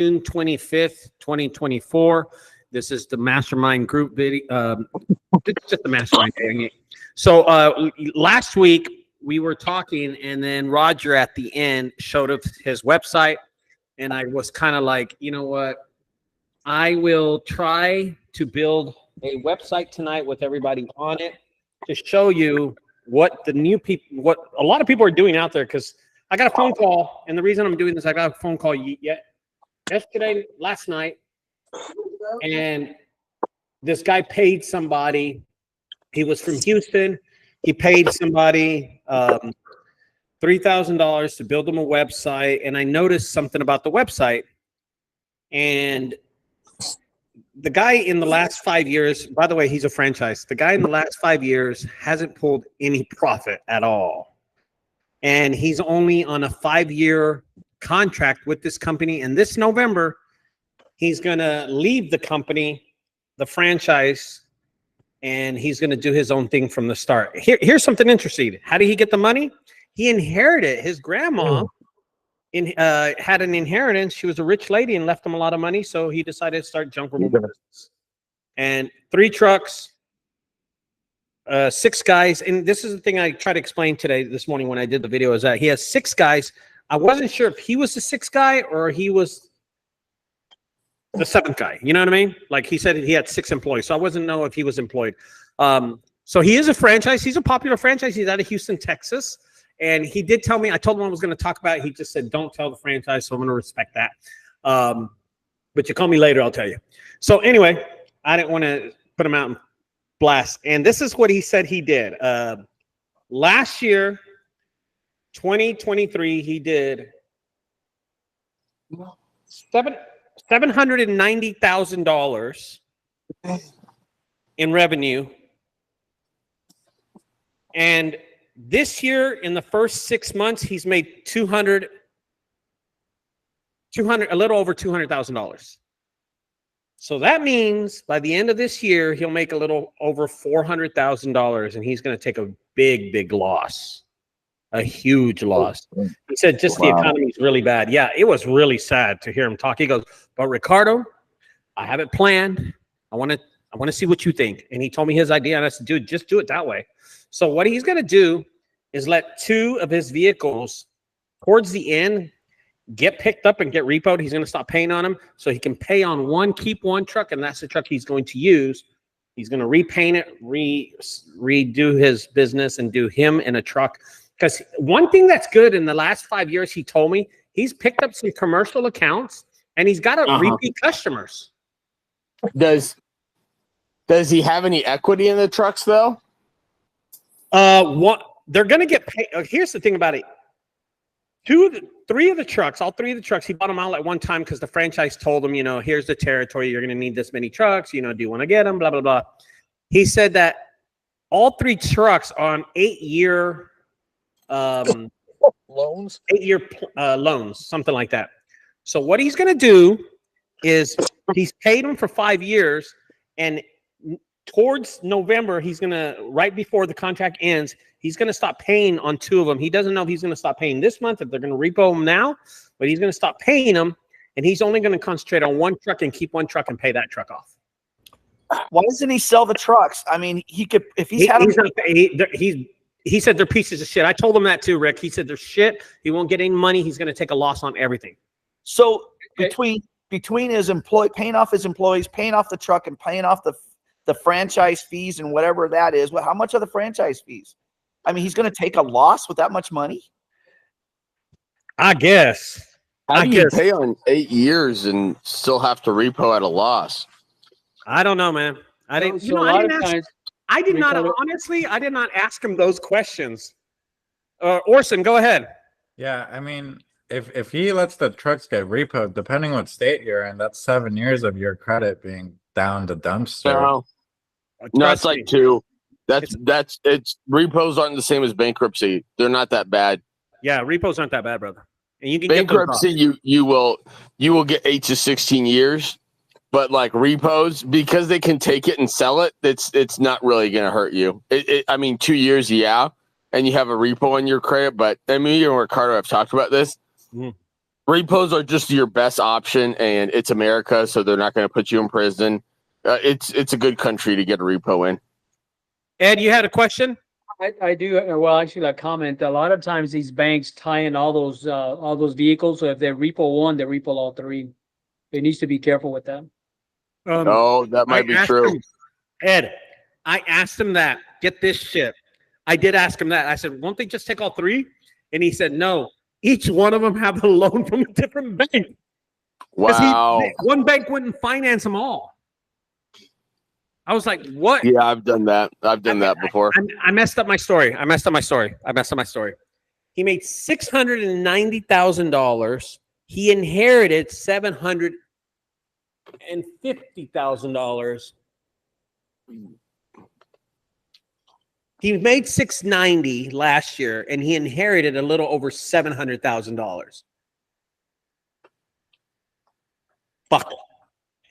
June 25th, 2024. This is the Mastermind group video. It's just the Mastermind thing. So last week we were talking, and then Roger at the end showed us his website, and I was kind of like, you know what? I will try to build a website tonight with everybody on it to show you what the new people, what a lot of people are doing out there. Because I got a phone call, and the reason I'm doing this, I got a phone call yesterday, last night, and this guy paid somebody. He was from Houston. He paid somebody $3,000 to build him a website, and I noticed something about the website. And the guy in the last 5 years, by the way, he's a franchise. The guy in the last 5 years hasn't pulled any profit at all. And he's only on a 5-year contract with this company. And this November, he's going to leave the company, the franchise, and he's going to do his own thing from the start. Here's something interesting. How did he get the money? He inherited. His grandma had an inheritance. She was a rich lady and left him a lot of money, so he decided to start junk removal business. And 3 trucks, 6 guys. And this is the thing I tried to explain this morning when I did the video, is that he has 6 guys. I wasn't sure if he was the 6th guy or he was the 7th guy. You know what I mean? Like he said he had 6 employees, so I wasn't know if he was employed. So he is a franchise. He's a popular franchise. He's out of Houston, Texas. And he did tell me, I told him I was going to talk about it. He just said, don't tell the franchise. So I'm going to respect that. But you call me later, I'll tell you. So anyway, I didn't want to put him out in blast. And this is what he said he did. Last year, 2023, he did $790,000 in revenue. And this year, in the first 6 months, he's made a little over $200,000. So that means by the end of this year, he'll make a little over $400,000, and he's going to take a big, big loss, a huge loss. He said just the economy is really bad. Yeah, it was really sad to hear him talk. He goes, but Ricardo, I have it planned. I want to see what you think. And he told me his idea, and I said, dude, just do it that way. So what he's going to do is let 2 of his vehicles towards the end get picked up and get repoed. He's going to stop paying on them so he can pay on one, keep one truck, and that's the truck he's going to use. He's going to repaint it, redo his business, and do him in a truck. Because one thing that's good in the last 5 years, he told me, he's picked up some commercial accounts, and he's got repeat customers. Does he have any equity in the trucks, though? They're going to get paid. Here's the thing about it. 3 of the trucks, all 3 of the trucks, he bought them all at one time because the franchise told him, here's the territory. You're going to need this many trucks. Do you want to get them? Blah, blah, blah. He said that all 3 trucks are on 8-year loans, 8-year loans, something like that. So what he's going to do is he's paid them for 5 years, and towards November, he's going to, right before the contract ends, he's going to stop paying on 2 of them. He doesn't know if he's going to stop paying this month, if they're going to repo them now, but he's going to stop paying them, and he's only going to concentrate on 1 truck and keep 1 truck and pay that truck off. Why doesn't he sell the trucks? I mean, he could, if he said they're pieces of shit. I told him that too, Rick. He said they're shit. He won't get any money. He's going to take a loss on everything. So between his paying off his employees, paying off the truck, and paying off the franchise fees and whatever that is, how much are the franchise fees? I mean, he's going to take a loss with that much money? I guess. How do you pay on 8 years and still have to repo at a loss? I don't know, man. I didn't ask him those questions. Orson, go ahead. Yeah, I mean, if he lets the trucks get repoed, depending what state you're in, that's 7 years of your credit being down the dumpster. No, it's like 2. It's repos aren't the same as bankruptcy. They're not that bad. Yeah, repos aren't that bad, brother. And you can bankruptcy, you will get 8 to 16 years, but like repos, because they can take it and sell it, it's not really going to hurt you. I mean, 2 years, yeah, and you have a repo on your credit, but I mean, you and Ricardo have talked about this. Repos are just your best option, and it's America, so they're not going to put you in prison. It's a good country to get a repo in. Ed, you had a question? I do. Well, actually, a comment. A lot of times, these banks tie in all those vehicles. So if they repo one, they repo all three. They needs to be careful with that. Oh, that might be true. Ed, I asked him that. Get this shit. I did ask him that. I said, won't they just take all three? And he said, no. Each one of them have a loan from a different bank. Wow. One bank wouldn't finance them all. I was like, what? Yeah, I've done that. I've done that before. I messed up my story. He made $690,000. He inherited $750,000. He made $690 last year, and he inherited a little over $700,000. Fuck.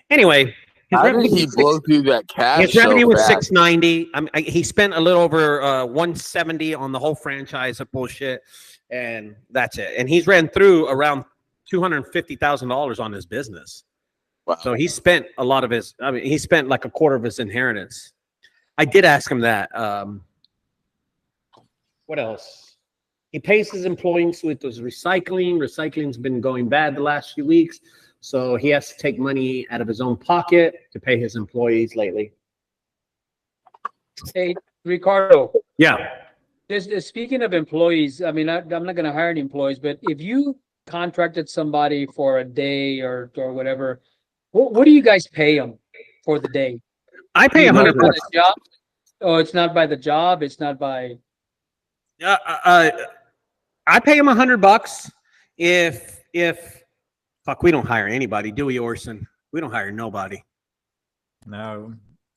Anyway, how did he blow through that cash? His revenue so was fast? $690. He spent a little over $170 on the whole franchise of bullshit, and that's it. And he's ran through around $250,000 on his business. Wow. So he spent a lot of his. I mean, he spent like a quarter of his inheritance. I did ask him that. What else? He pays his employees with his recycling. Recycling's been going bad the last few weeks. So he has to take money out of his own pocket to pay his employees lately. Hey, Ricardo. Yeah. Speaking of employees, I mean, I'm not going to hire any employees, but if you contracted somebody for a day or whatever, what do you guys pay them for the day? I pay $100. Job? Oh, it's not by the job. It's not by. I pay him $100 if fuck, we don't hire anybody, do we, Orson? We don't hire nobody. No,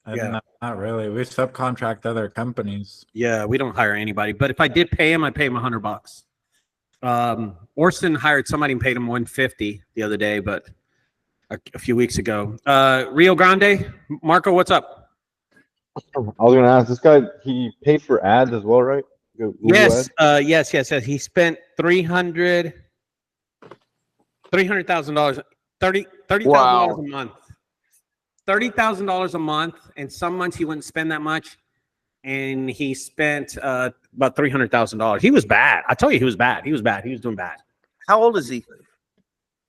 not really. We subcontract other companies. Yeah, we don't hire anybody. But if I did pay him, I pay him $100. Orson hired somebody and paid him $150 the other day, but a few weeks ago. Rio Grande, Marco, what's up? I was going to ask this guy. He paid for ads as well, right? Google Yes, ads? yes. He spent $300,000, $30,000 a month. $30,000 a month, and some months he wouldn't spend that much, and he spent about $300,000. He was bad. I tell you, he was bad. He was doing bad. How old is he?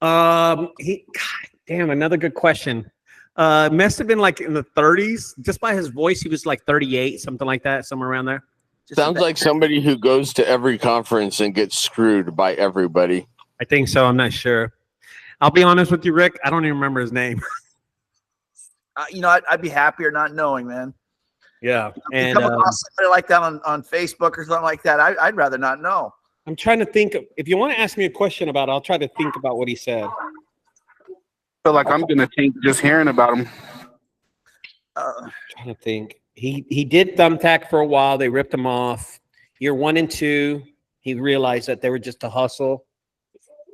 God damn, another good question. Must have been like in the 30s. Just by his voice, he was like 38, something like that, somewhere around there. Sounds like somebody who goes to every conference and gets screwed by everybody. I think so. I'm not sure. I'll be honest with you, Rick. I don't even remember his name. I'd be happier not knowing, man. Yeah. If you And come across somebody like that on Facebook or something like that, I'd rather not know. I'm trying to think. If you want to ask me a question about it, I'll try to think about what he said. Feel like I'm gonna think just hearing about him. Trying to think. He did Thumbtack for a while. They ripped him off. Year 1 and 2, he realized that they were just a hustle.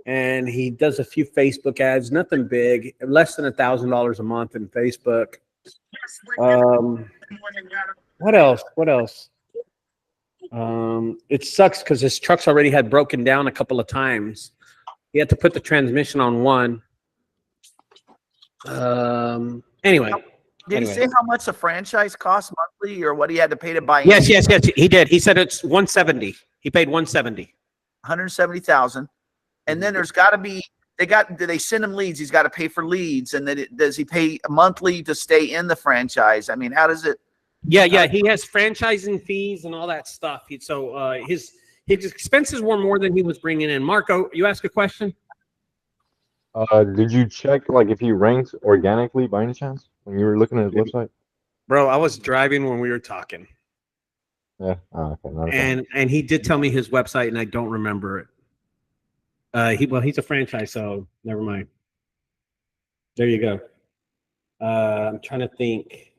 And he does a few Facebook ads, nothing big, less than $1,000 a month in Facebook. What else? It sucks because his trucks already had broken down a couple of times. He had to put the transmission on one. Anyway. Did he say how much a franchise costs monthly or what he had to pay to buy? Yes, he did. He said it's $170. He paid $170. $170,000. And then there's got to be do they send him leads? He's got to pay for leads, and then does he pay monthly to stay in the franchise? I mean, how does it? Yeah. He has franchising fees and all that stuff. So his expenses were more than he was bringing in. Marco, you asked a question. Did you check like if he ranks organically by any chance when you were looking at his website? Bro, I was driving when we were talking. Yeah. Oh, okay. And he did tell me his website, and I don't remember it. He's a franchise, so never mind. There you go. I'm trying to think.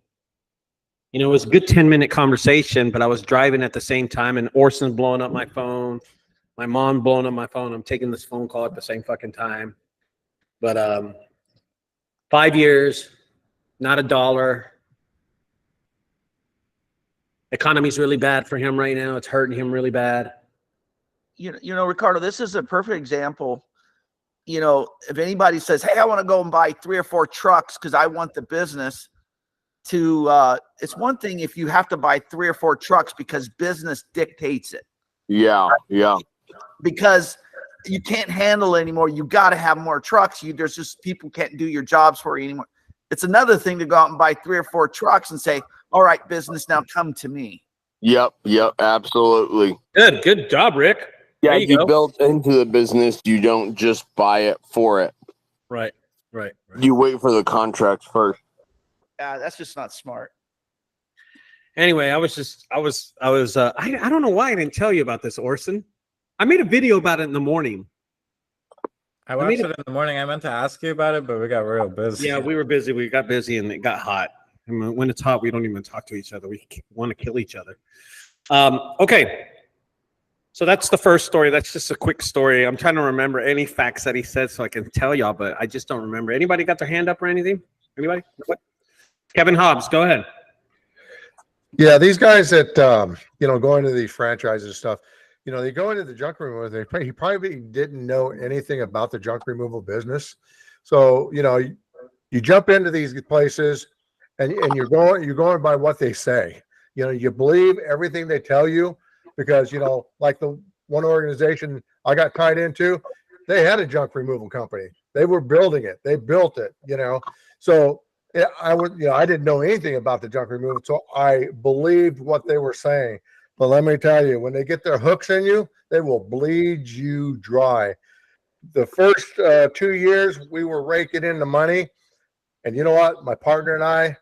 It was a good 10-minute conversation, but I was driving at the same time, and Orson's blowing up my phone. My mom blowing up my phone. I'm taking this phone call at the same fucking time. But 5 years, not a dollar. Economy's really bad for him right now. It's hurting him really bad. Ricardo, this is a perfect example. you know, if anybody says, hey, I want to go and buy 3 or 4 trucks because I want the business to, it's one thing if you have to buy 3 or 4 trucks because business dictates it. Yeah. Yeah. Because you can't handle it anymore. You got to have more trucks. There's just people can't do your jobs for you anymore. It's another thing to go out and buy 3 or 4 trucks and say, all right, business, now come to me. Yep. Yep. Absolutely. Good job, Rick. Yeah. There you go. built into the business. You don't just buy it for it. Right. You wait for the contracts first. That's just not smart. Anyway, I don't know why I didn't tell you about this, Orson. I made a video about it in the morning. I watched it in the morning. I meant to ask you about it, but we got real busy. Yeah, we were busy. We got busy and it got hot. And when it's hot, we don't even talk to each other. We want to kill each other. Okay. So that's the first story. That's just a quick story. I'm trying to remember any facts that he said so I can tell y'all, but I just don't remember. Anybody got their hand up or anything? Anybody? Kevin Hobbs, go ahead. Yeah, these guys that go into these franchises and stuff, they go into the junk removal. He probably didn't know anything about the junk removal business. So, you jump into these places and you're going by what they say. You believe everything they tell you because, like the one organization I got tied into, they had a junk removal company. They were building it. They built it, So I didn't know anything about the junk removal, so I believed what they were saying. But let me tell you, when they get their hooks in you, they will bleed you dry. The first 2 years, we were raking in the money. And you know what? My partner and I,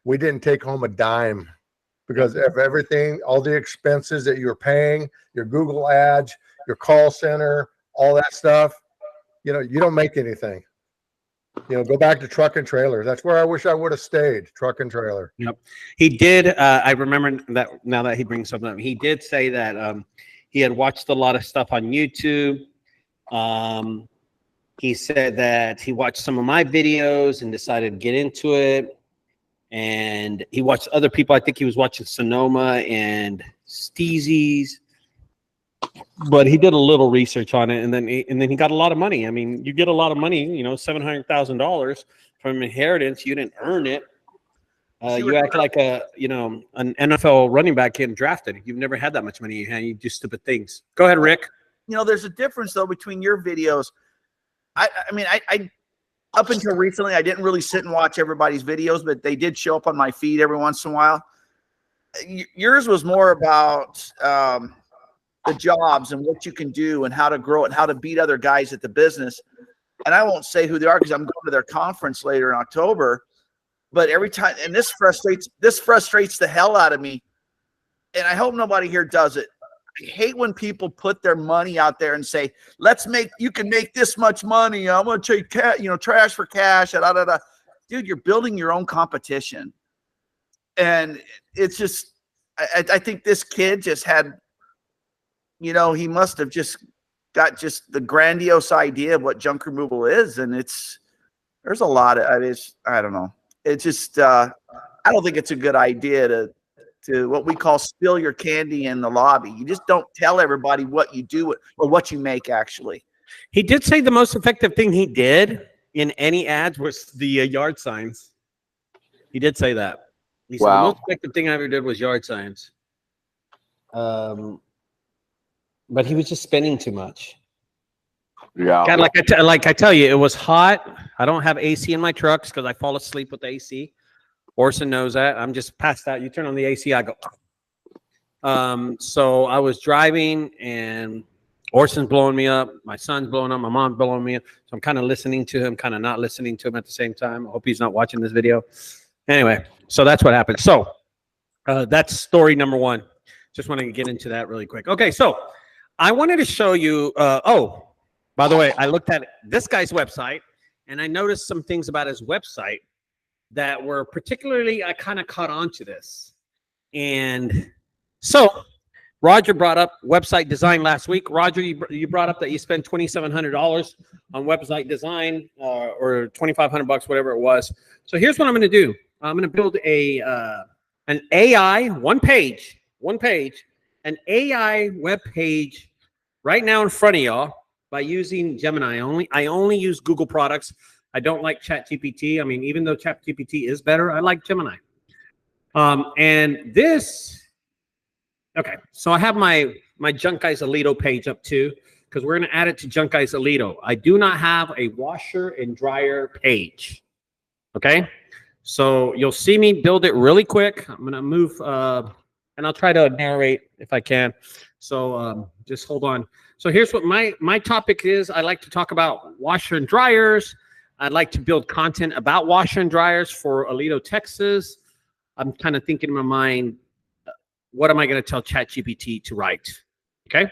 we didn't take home a dime because of everything, all the expenses that you're paying, your Google ads, your call center, all that stuff, you don't make anything. Go back to truck and trailer. That's where I wish I would have stayed, truck and trailer. Yep. He did. I remember that now that he brings something up. He did say that he had watched a lot of stuff on YouTube. He said that he watched some of my videos and decided to get into it. And he watched other people. I think he was watching Sonoma and Steezy's. But he did a little research on it, and then he got a lot of money. I mean, you get a lot of money, $700,000 from inheritance. You didn't earn it. You act like an NFL running back getting drafted. You've never had that much money in your hand. You do stupid things. Go ahead, Rick. There's a difference though between your videos. I mean, up until recently, I didn't really sit and watch everybody's videos, but they did show up on my feed every once in a while. Yours was more about the jobs and what you can do and how to grow it and how to beat other guys at the business. And I won't say who they are because I'm going to their conference later in October. But every time, and this frustrates the hell out of me. And I hope nobody here does it. I hate when people put their money out there and say, you can make this much money. I'm going to take trash for cash. Dude, you're building your own competition. And it's just, I think this kid just had, he must have just got the grandiose idea of what junk removal is. And there's a lot of, I don't know. It's just, I don't think it's a good idea to what we call spill your candy in the lobby. You just don't tell everybody what you do or what you make actually. He did say the most effective thing he did in any ads was the yard signs. He did say that. He said the most effective thing I ever did was yard signs. But he was just spending too much. Yeah. God, like I tell you, it was hot. I don't have AC in my trucks because I fall asleep with the AC. Orson knows that. I'm just passed out. You turn on the AC, I go. So I was driving and Orson's blowing me up. My son's blowing up. My mom's blowing me up. So I'm kind of listening to him, kind of not listening to him at the same time. I hope he's not watching this video. Anyway, so that's what happened. So that's story number one. Just wanted to get into that really quick. Okay, so I wanted to show you. By the way, I looked at this guy's website and I noticed some things about his website that were particularly, I kind of caught on to this. And so Roger brought up website design last week. Roger, you brought up that you spent $2,700 on website design or $2,500, whatever it was. So here's what I'm going to do. I'm going to build an AI, one page, an AI web page right now in front of y'all. by using Gemini. I only use Google products. I don't like ChatGPT. I mean, even though ChatGPT is better, I like Gemini. And this, okay, so I have my Junk Guys Alito page up too, because we're going to add it to Junk Guys Alito. I do not have a washer and dryer page. Okay, so you'll see me build it really quick. I'm going to move, and I'll try to narrate if I can. So just hold on. So here's what my topic is. I like to talk about washer and dryers. I'd like to build content about washer and dryers for Alito, Texas. I'm kind of thinking in my mind, what am I going to tell ChatGPT to write? Okay,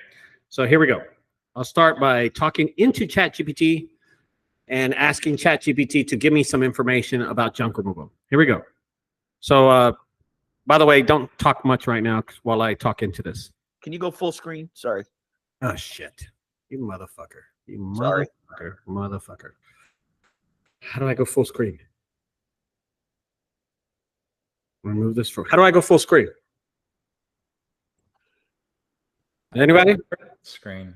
so here we go. I'll start by talking into ChatGPT and asking ChatGPT to give me some information about junk removal. Here we go. So, by the way, don't talk much right now while I talk into this. Can you go full screen? Sorry. Oh, shit. You motherfucker. You Sorry. motherfucker. How do I go full screen? Remove this from. How do I go full screen? Anybody? Screen.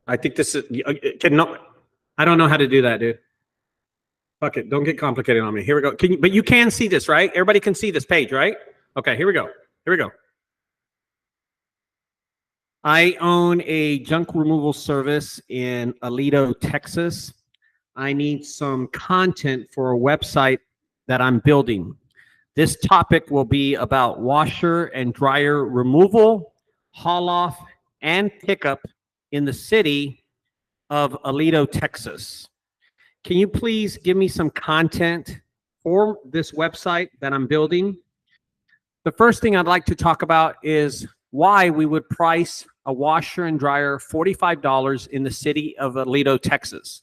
I think this is. I don't know how to do that, dude. Fuck it. Don't get complicated on me. Here we go. But you can see this, right? Everybody can see this page, right? Okay, here we go. Here we go. I own a junk removal service in Alito, Texas. I need some content for a website that I'm building. This topic will be about washer and dryer removal, haul off, and pickup in the city of Alito, Texas. Can you please give me some content for this website that I'm building? The first thing I'd like to talk about is why we would price a washer and dryer $45 in the city of Alito, Texas.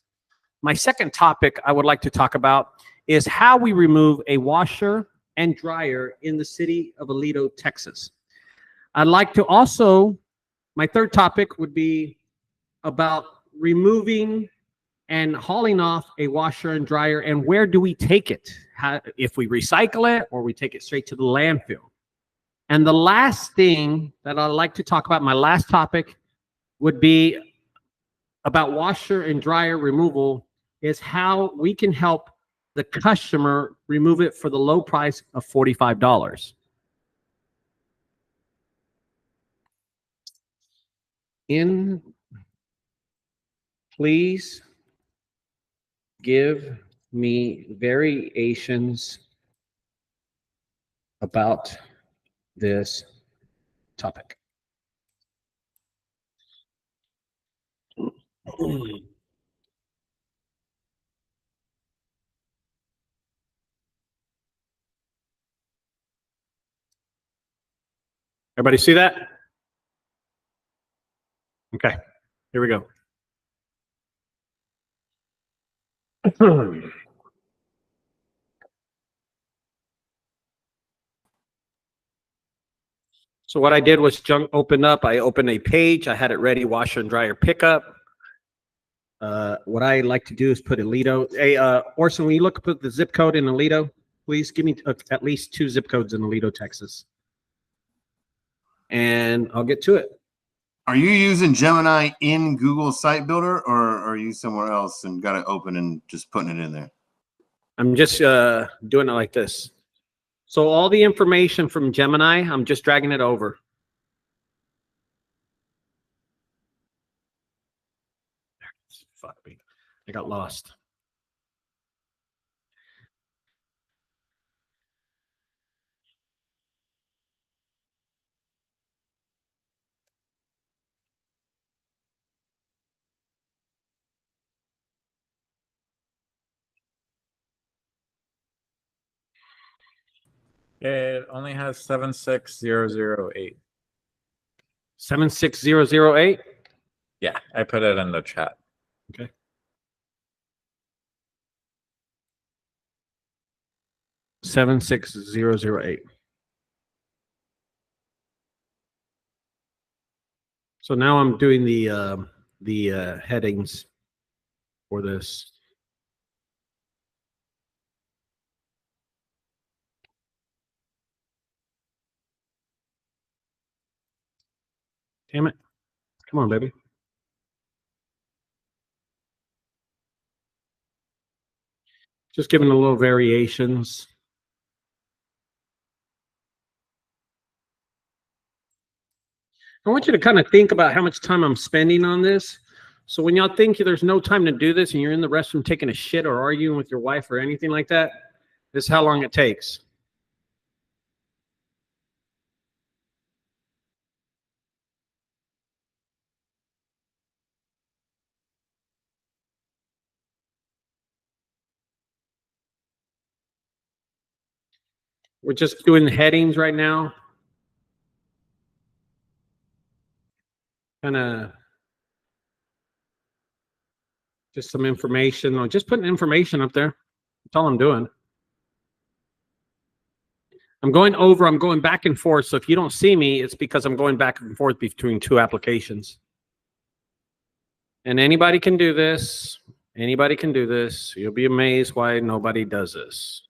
My second topic I would like to talk about is how we remove a washer and dryer in the city of Alito, Texas. I'd like to also, my third topic would be about removing and hauling off a washer and dryer, and where do we take it? If we recycle it or we take it straight to the landfill. And the last thing that I'd like to talk about, my last topic, would be about washer and dryer removal, is how we can help the customer remove it for the low price of $45. Please give me variations about this topic. Everybody see that? Okay, here we go. So what I did was open up. I opened a page. I had it ready, washer and dryer pickup. What I like to do is put Alito. Hey, Orson, when you look at the zip code in Alito, please give me at least 2 zip codes in Alito, Texas. And I'll get to it. Are you using Gemini in Google Site Builder, or are you somewhere else and got it open and just putting it in there? I'm just doing it like this. So all the information from Gemini, I'm just dragging it over. Fuck me. I got lost. It only has 76008. 76008? Yeah, I put it in the chat. Okay. Seven 6008. So now I'm doing the headings for this. Damn it. Come on, baby. Just giving a little variations. I want you to kind of think about how much time I'm spending on this. So when y'all think there's no time to do this and you're in the restroom taking a shit or arguing with your wife or anything like that, this is how long it takes. We're just doing the headings right now. Kind of just some information, or just putting information up there. That's all I'm doing. I'm going back and forth. So if you don't see me, it's because I'm going back and forth between two applications. And anybody can do this. Anybody can do this. You'll be amazed why nobody does this.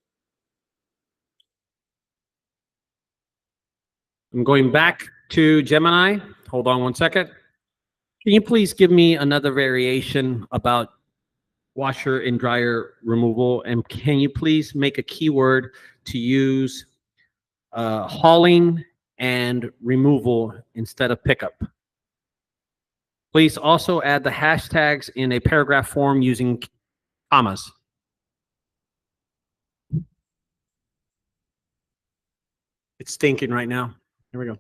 I'm going back to Gemini. Hold on one second. Can you please give me another variation about washer and dryer removal? And can you please make a keyword to use hauling and removal instead of pickup? Please also add the hashtags in a paragraph form using commas. It's stinking right now. Here we go.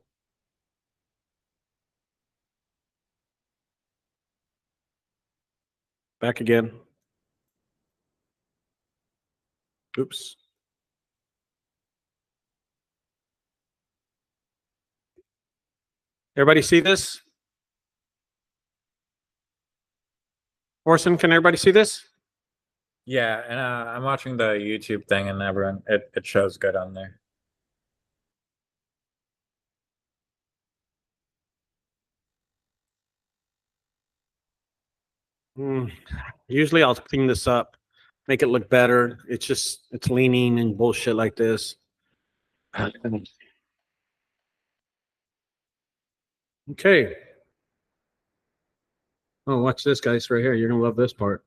Back again. Oops. Everybody see this? Orson, can everybody see this? Yeah, and I'm watching the YouTube thing, and everyone it shows good on there. Usually I'll clean this up, make it look better. It's leaning and bullshit like this. Okay. Oh, watch this, guys, right here. You're gonna love this part.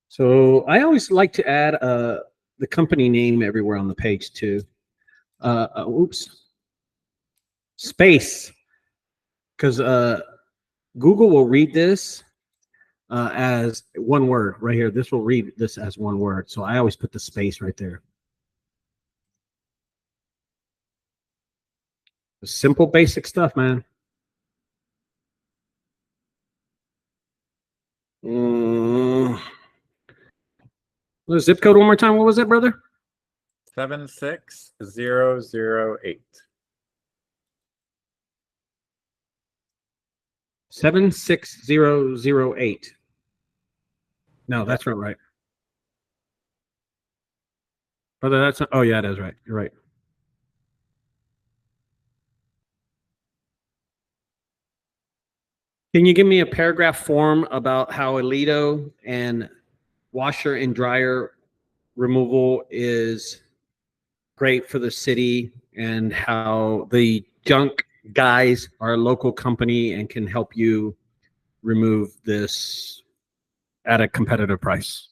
So I always like to add the company name everywhere on the page too. Oops. Space. Because Google will read this as one word right here. This will read this as one word. So I always put the space right there. Simple, basic stuff, man. The zip code one more time. What was it, brother? 76008. 76008. No, that's not right. Brother, that's not. Oh, yeah, it is right. You're right. Can you give me a paragraph form about how Alito and washer and dryer removal is great for the city, and how the Junk Guys are a local company and can help you remove this at a competitive price?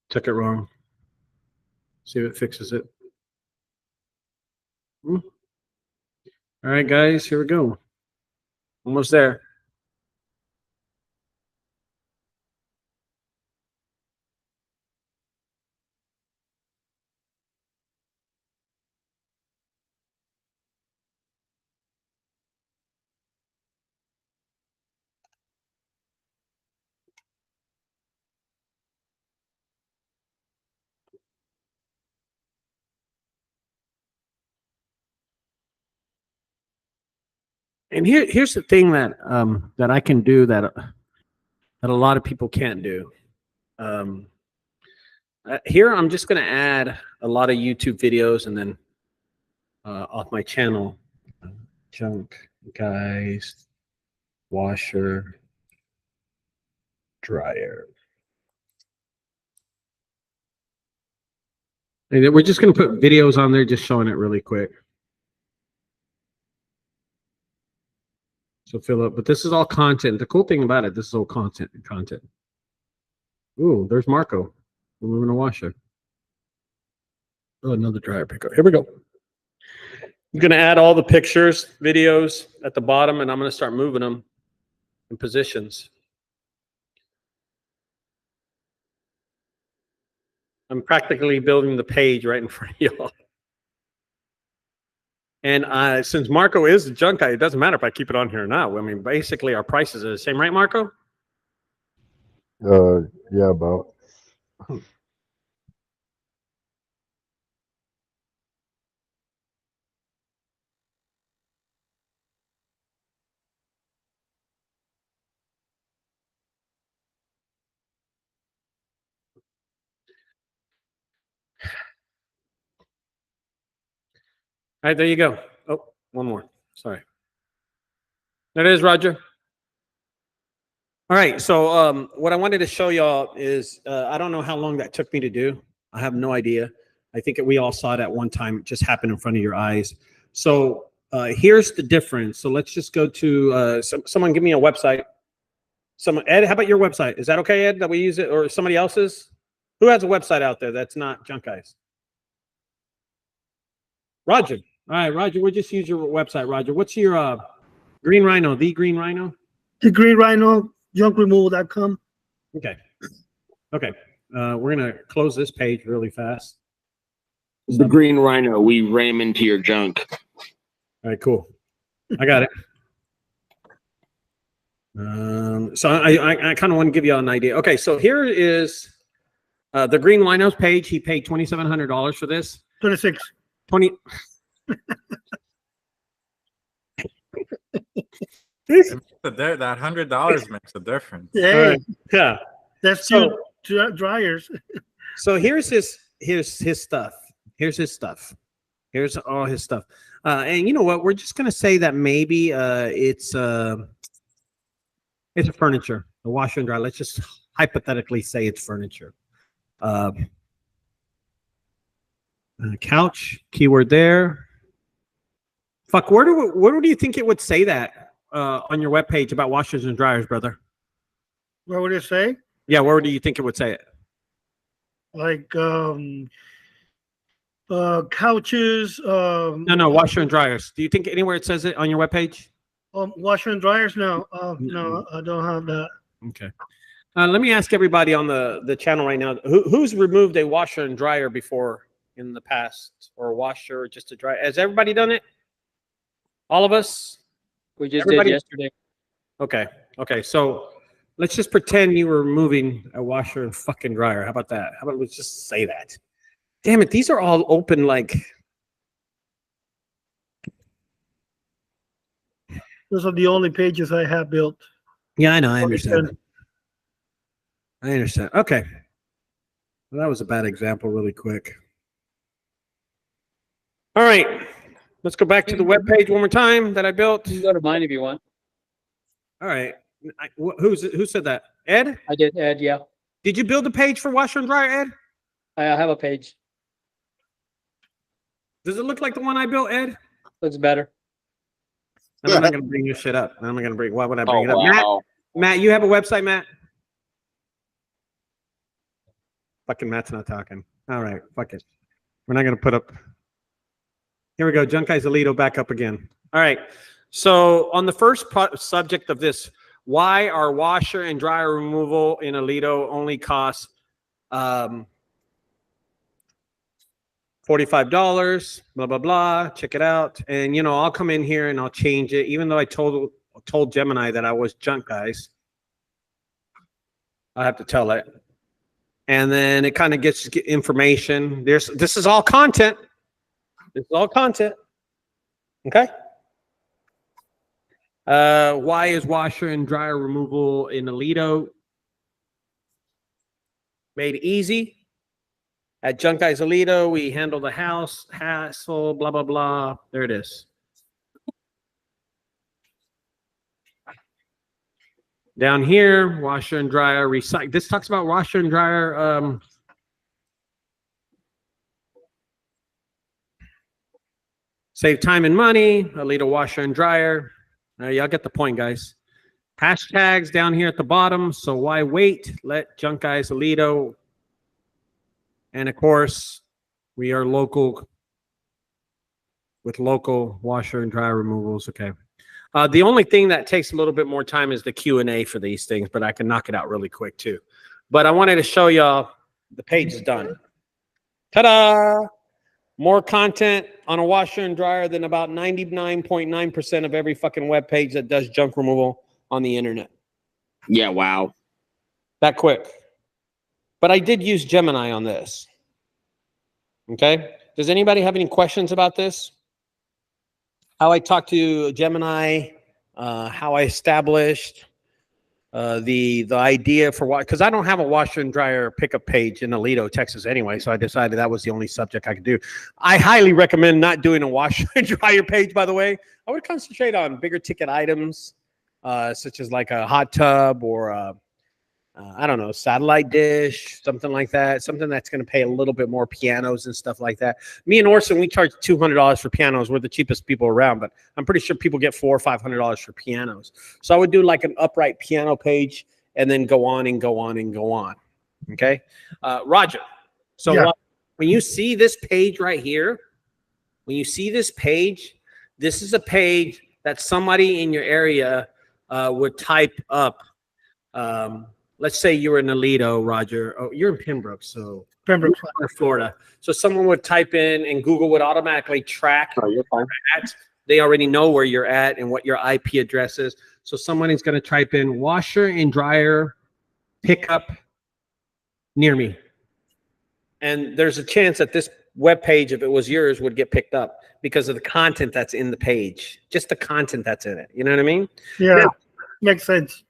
Took it wrong. See if it fixes it. All right, guys, here we go. Almost there. And here's the thing that that I can do that a lot of people can't do. Here, I'm just going to add a lot of YouTube videos and then off my channel, junk guys, washer, dryer. And then we're just going to put videos on there, just showing it really quick. So fill up, but this is all content. The cool thing about it, this is all content. Ooh, there's Marco. We're moving a washer. Oh, another dryer pickup. Here we go. I'm going to add all the pictures, videos at the bottom, and I'm going to start moving them in positions. I'm practically building the page right in front of y'all. And since Marco is the junk guy, it doesn't matter if I keep it on here or not. I mean, basically, our prices are the same, right, Marco? Yeah, about. All right, there you go. Oh, one more. Sorry. There it is, Roger. All right, so what I wanted to show y'all is, I don't know how long that took me to do. I have no idea. I think we all saw it at one time. It just happened in front of your eyes. So here's the difference. So let's just go to, someone give me a website. Ed, how about your website? Is that okay, Ed, that we use it, or somebody else's? Who has a website out there that's not Junk Guys? Roger. All right, Roger, we'll just use your website, Roger. What's your Green Rhino, the Green Rhino? The Green Rhino, junkremoval.com. Okay. Okay. We're going to close this page really fast. The Green Rhino, we ram into your junk. All right, cool. I got it. So I kind of want to give you an idea. Okay, so here is the Green Rhino's page. He paid $2,700 for this. 26. 20. That $100 makes a difference. Hey, Yeah. that's So- two dryers. So here's his stuff. Here's his stuff. Here's all his stuff. And you know what? We're just gonna say that maybe it's a furniture, a washer and dryer. Let's just hypothetically say it's furniture. Couch, keyword there. Fuck, where do you think it would say that on your webpage about washers and dryers, brother? What would it say? Yeah, where do you think it would say it? Like couches. No, washer and dryers. Do you think anywhere it says it on your webpage? Washer and dryers? No, no, I don't have that. Okay. Let me ask everybody on the channel right now, who's removed a washer and dryer before in the past, or a washer or just a dryer? Has everybody done it? All of us? We just Everybody? did yesterday. Okay. Okay. So let's just pretend you were removing a washer and fucking dryer. How about that? How about let's just say that? Damn it. These are all open like. Those are the only pages I have built. Yeah, I know. I understand. I understand. Okay. Well, that was a bad example really quick. All right. Let's go back to the web page one more time that I built. You can go to mine if you want. All right. Who said that? Ed? I did, Ed, yeah. Did you build a page for washer and dryer, Ed? I have a page. Does it look like the one I built, Ed? Looks better. I'm not going to bring your shit up. I'm not going to bring. Why would I bring it up? Wow. Matt, you have a website, Matt? Fucking Matt's not talking. All right, fuck it. We're not going to put up. Here we go. Junk Guys Alito back up again. All right. So on the first subject of this, why our washer and dryer removal in Alito only costs $45, blah, blah, blah. Check it out. And, you know, I'll come in here and I'll change it, even though I told Gemini that I was Junk Guys. I have to tell it. And then it kind of gets information. This is all content. This is all content. Okay. Why is washer and dryer removal in Alito made easy? At Junk Guys Alito, we handle the house, hassle, blah, blah, blah. There it is. Down here, washer and dryer, recycle. This talks about washer and dryer. Save time and money. Alito washer and dryer. Y'all get the point, guys. Hashtags down here at the bottom. So why wait? Let Junk Guys Alito. And of course, we are local with local washer and dryer removals. Okay. The only thing that takes a little bit more time is the Q&A for these things, but I can knock it out really quick too. But I wanted to show y'all the page is done. Ta-da! More content on a washer and dryer than about 99.9% of every fucking web page that does junk removal on the internet. Yeah, wow. That quick. But I did use Gemini on this. Okay? Does anybody have any questions about this? How I talked to Gemini, how I established the idea for what, because I don't have a washer and dryer pickup page in Alito, Texas anyway, so I decided that was the only subject I could do. I highly recommend not doing a washer and dryer page, by the way. I would concentrate on bigger ticket items, such as like a hot tub or I don't know, satellite dish, something like that, something that's going to pay a little bit more, pianos and stuff like that. Me and Orson, we charge $200 for pianos. We're the cheapest people around, but I'm pretty sure people get $400 or $500 for pianos. So I would do like an upright piano page and then go on and go on and go on. Okay. Roger. So Yeah. when you see this page right here, when you see this page, this is a page that somebody in your area would type up. Let's say you're in Alito, Roger. Oh, you're in Pembroke, so Pembroke, Florida. So someone would type in, and Google would automatically track. Oh, you're fine. They already know where you're at and what your IP address is. So someone is going to type in washer and dryer pickup near me, and there's a chance that this web page, if it was yours, would get picked up because of the content that's in the page, just the content that's in it. You know what I mean? Yeah, Now, makes sense.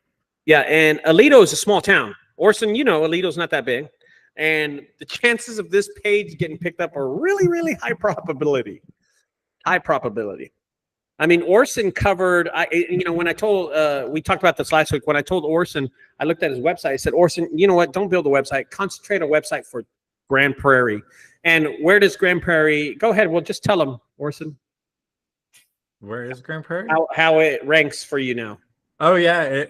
yeah, and Alito is a small town. Orson, you know, Alito's not that big. And the chances of this page getting picked up are really, really high probability. High probability. I mean, Orson covered, when I told, we talked about this last week. When I told Orson, I looked at his website. I said, Orson, you know what? Don't build a website. Concentrate a website for Grand Prairie. And where does Grand Prairie, go ahead. Well, just tell him, Orson. Where is Grand Prairie? How it ranks for you now. Oh yeah,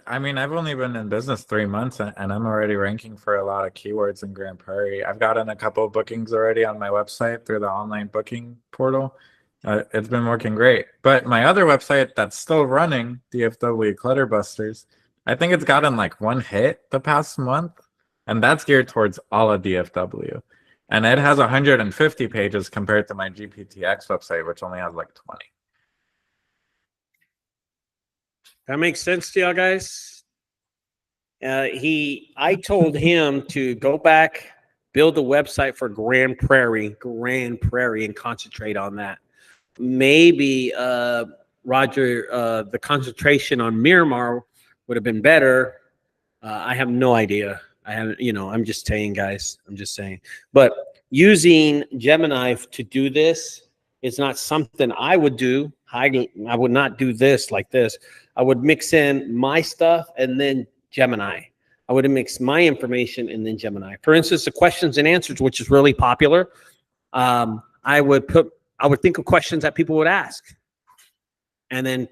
I mean, I've only been in business 3 months and I'm already ranking for a lot of keywords in Grand Prairie. I've gotten a couple of bookings already on my website through the online booking portal. It's been working great. But my other website that's still running, DFW Clutterbusters, I think it's gotten like 1 hit the past month, and that's geared towards all of DFW. And it has 150 pages compared to my GPTX website, which only has like 20. That makes sense to y'all guys. I told him to go back, build a website for Grand Prairie, and concentrate on that. Maybe Roger, the concentration on Miramar would have been better. I have no idea. I haven't, I'm just saying, guys. I'm just saying. But using Gemini to do this is not something I would do. I would not do this like this. I would mix in my stuff and then Gemini. I would mix my information and then Gemini. For instance, the questions and answers, which is really popular. I would think of questions that people would ask, and then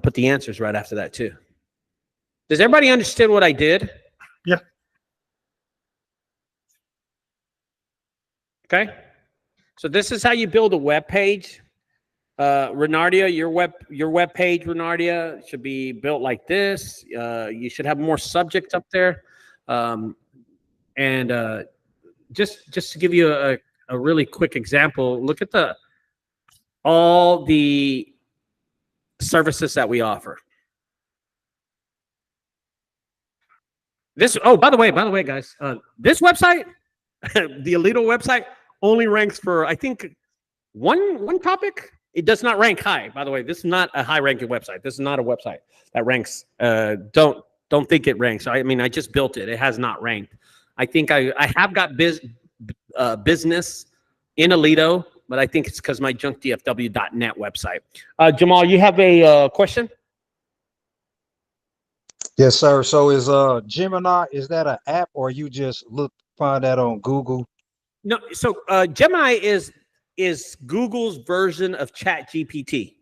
put the answers right after that too. Does everybody understand what I did? Yeah. Okay. So this is how you build a web page. Renardia, your web page, Renardia, should be built like this. You should have more subjects up there. Just to give you a really quick example, look at all the services that we offer. By the way, guys, this website, the Alito website, only ranks for, I think, one topic. It does not rank high, by the way. This is not a high-ranking website. This is not a website that ranks. Don't think it ranks. I mean, I just built it. It has not ranked. I think I have got business in Alito, but I think it's because my junkdfw.net website. Jamal, you have a question? Yes, sir. So is Gemini, is that an app or you just find that on Google? No, so Gemini is Google's version of ChatGPT.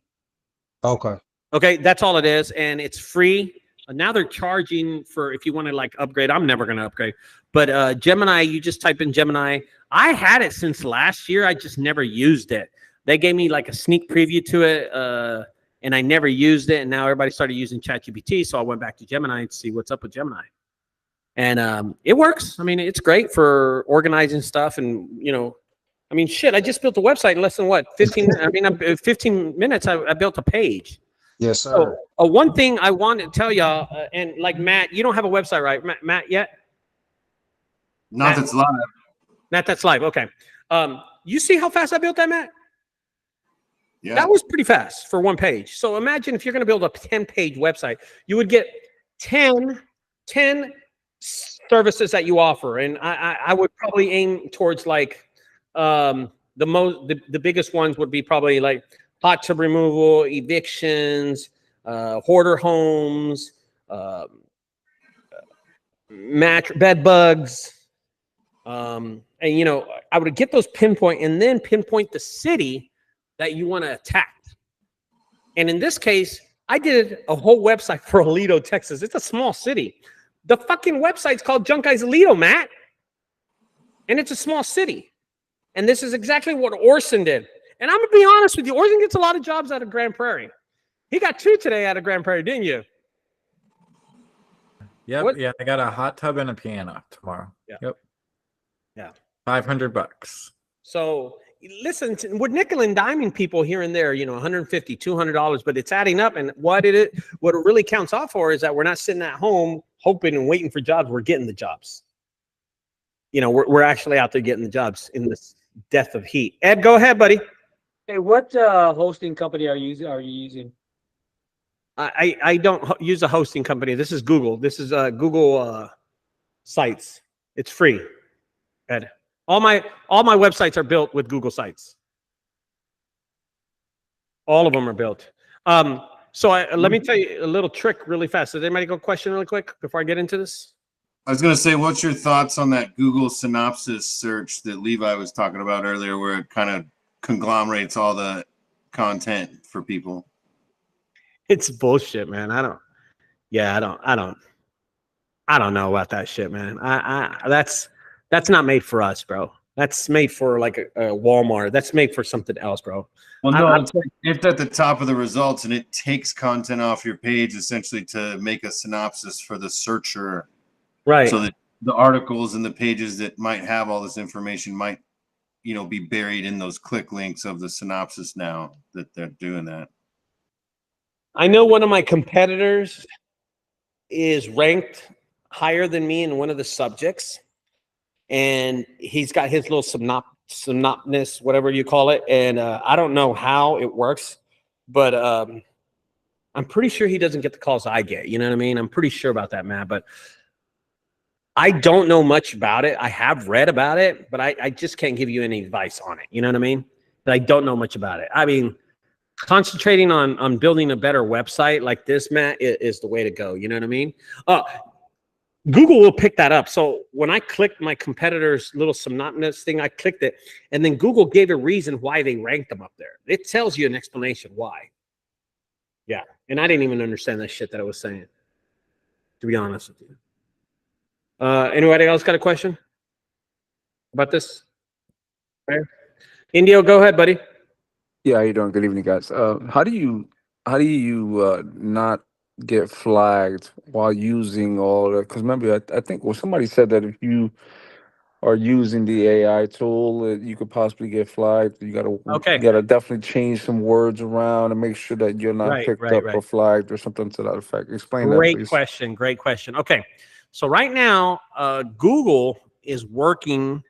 Okay. Okay, that's all it is, and it's free. Now they're charging for if you want to like upgrade. I'm never going to upgrade, but Gemini, you just type in Gemini. I had it since last year. I just never used it. They gave me like a sneak preview to it, and I never used it. And now everybody started using ChatGPT, so I went back to Gemini to see what's up with Gemini. And it works. I mean, it's great for organizing stuff, and I mean, shit. I just built a website in less than what 15. I mean, 15 minutes. I built a page. Yes, sir. So, one thing I wanted to tell y'all, and like Matt, you don't have a website, right, Matt yet? Not that's live. Matt, that's live. Okay. You see how fast I built that, Matt? Yeah. That was pretty fast for one page. So imagine if you're going to build a 10-page website, you would get 10 services that you offer, and I would probably aim towards like the biggest ones would be probably like hot tub removal, evictions, hoarder homes, bed bugs, and I would get those pinpoint and then pinpoint the city that you want to attack. And in this case, I did a whole website for Alito, Texas. It's a small city. The fucking website's called Junk Guys Alito, Matt. And it's a small city. And this is exactly what Orson did. And I'm going to be honest with you. Orson gets a lot of jobs out of Grand Prairie. He got 2 today out of Grand Prairie, didn't you? Yep. What? Yeah, I got a hot tub and a piano tomorrow. Yeah. Yep. Yeah. $500. So listen, we're nickel and diming people here and there, $150, $200, but it's adding up. And what it really counts off for is that we're not sitting at home hoping and waiting for jobs. We're getting the jobs. We're actually out there getting the jobs in this death of heat. Ed, go ahead, buddy. Hey, what hosting company are you using? I don't use a hosting company. This is Google. This is Google Sites. It's free. Ed. All my websites are built with Google Sites. All of them are built. So let me tell you a little trick really fast. Does anybody go question really quick before I get into this? I was going to say, what's your thoughts on that Google Synopsis search that Levi was talking about earlier, where it kind of conglomerates all the content for people? It's bullshit, man. I don't know about that shit, man. That's not made for us, bro. That's made for like a Walmart. That's made for something else, bro. Well, no, it's at the top of the results, and it takes content off your page essentially to make a synopsis for the searcher. Right. So that the articles and the pages that might have all this information might, be buried in those click links of the synopsis now that they're doing that. I know one of my competitors is ranked higher than me in one of the subjects, and he's got his little synopsis, whatever you call it, and I don't know how it works, but I'm pretty sure he doesn't get the calls I get. You know what I mean? I'm pretty sure about that, man. But I don't know much about it. I have read about it, but I just can't give you any advice on it. You know what I mean? But I don't know much about it. I mean, concentrating on building a better website like this, Matt, is the way to go. You know what I mean? Google will pick that up. So when I clicked my competitor's little synopsis thing, I clicked it, and then Google gave a reason why they ranked them up there. It tells you an explanation why. Yeah, and I didn't even understand that shit that I was saying, to be honest with you. Anybody else got a question about this? Okay. Indio, go ahead, buddy. Yeah, how you doing? Good evening, guys. How do you not get flagged while using all that? Because remember, I think somebody said that if you are using the AI tool, you could possibly get flagged. You gotta definitely change some words around and make sure that you're not picked up or flagged or something to that effect. Explain that, please. Great question. Okay, so right now, Google is working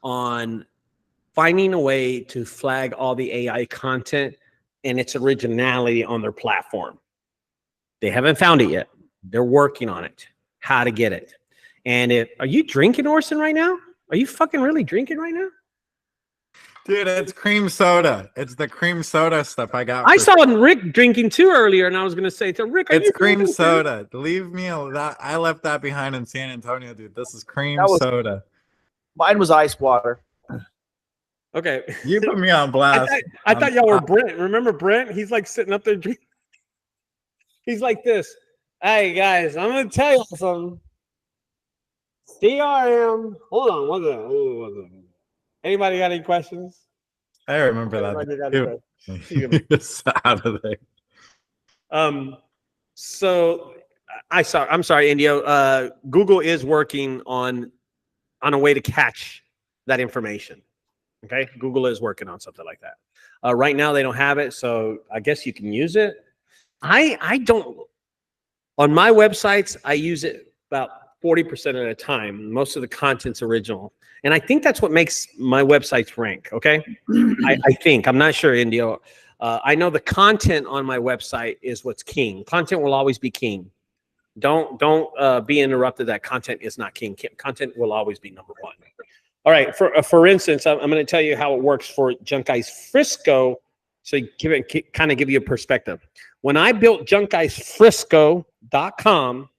on finding a way to flag all the AI content and its originality on their platform. They haven't found it yet. They're working on it, how to get it. And are you drinking, Orson, right now? Are you fucking really drinking right now? Dude, it's cream soda. It's the cream soda stuff I got. I saw Rick drinking too earlier, and I was gonna say to Rick, it's cream soda. Leave me alone. I left that behind in San Antonio, dude. This is cream soda. Mine was ice water. Okay. You put me on blast. I thought y'all were Brent. Remember Brent? He's like sitting up there drinking. He's like this. Hey guys, I'm gonna tell y'all something. CRM. Hold on. What's that? Anybody got any questions? I remember that. It's out of there. So I'm sorry, Indio. Google is working on a way to catch that information. Okay, Google is working on something like that. Right now they don't have it, so I guess you can use it. I don't. On my websites, I use it about 40% of the time. Most of the content's original. And I think that's what makes my websites rank, okay? I think. I'm not sure, Indio. I know the content on my website is what's king. Content will always be king. Don't be interrupted that content is not king. Content will always be number one. All right, for instance, I'm going to tell you how it works for Junk Guys Frisco, so kind of give you a perspective. When I built junkguysfrisco.com,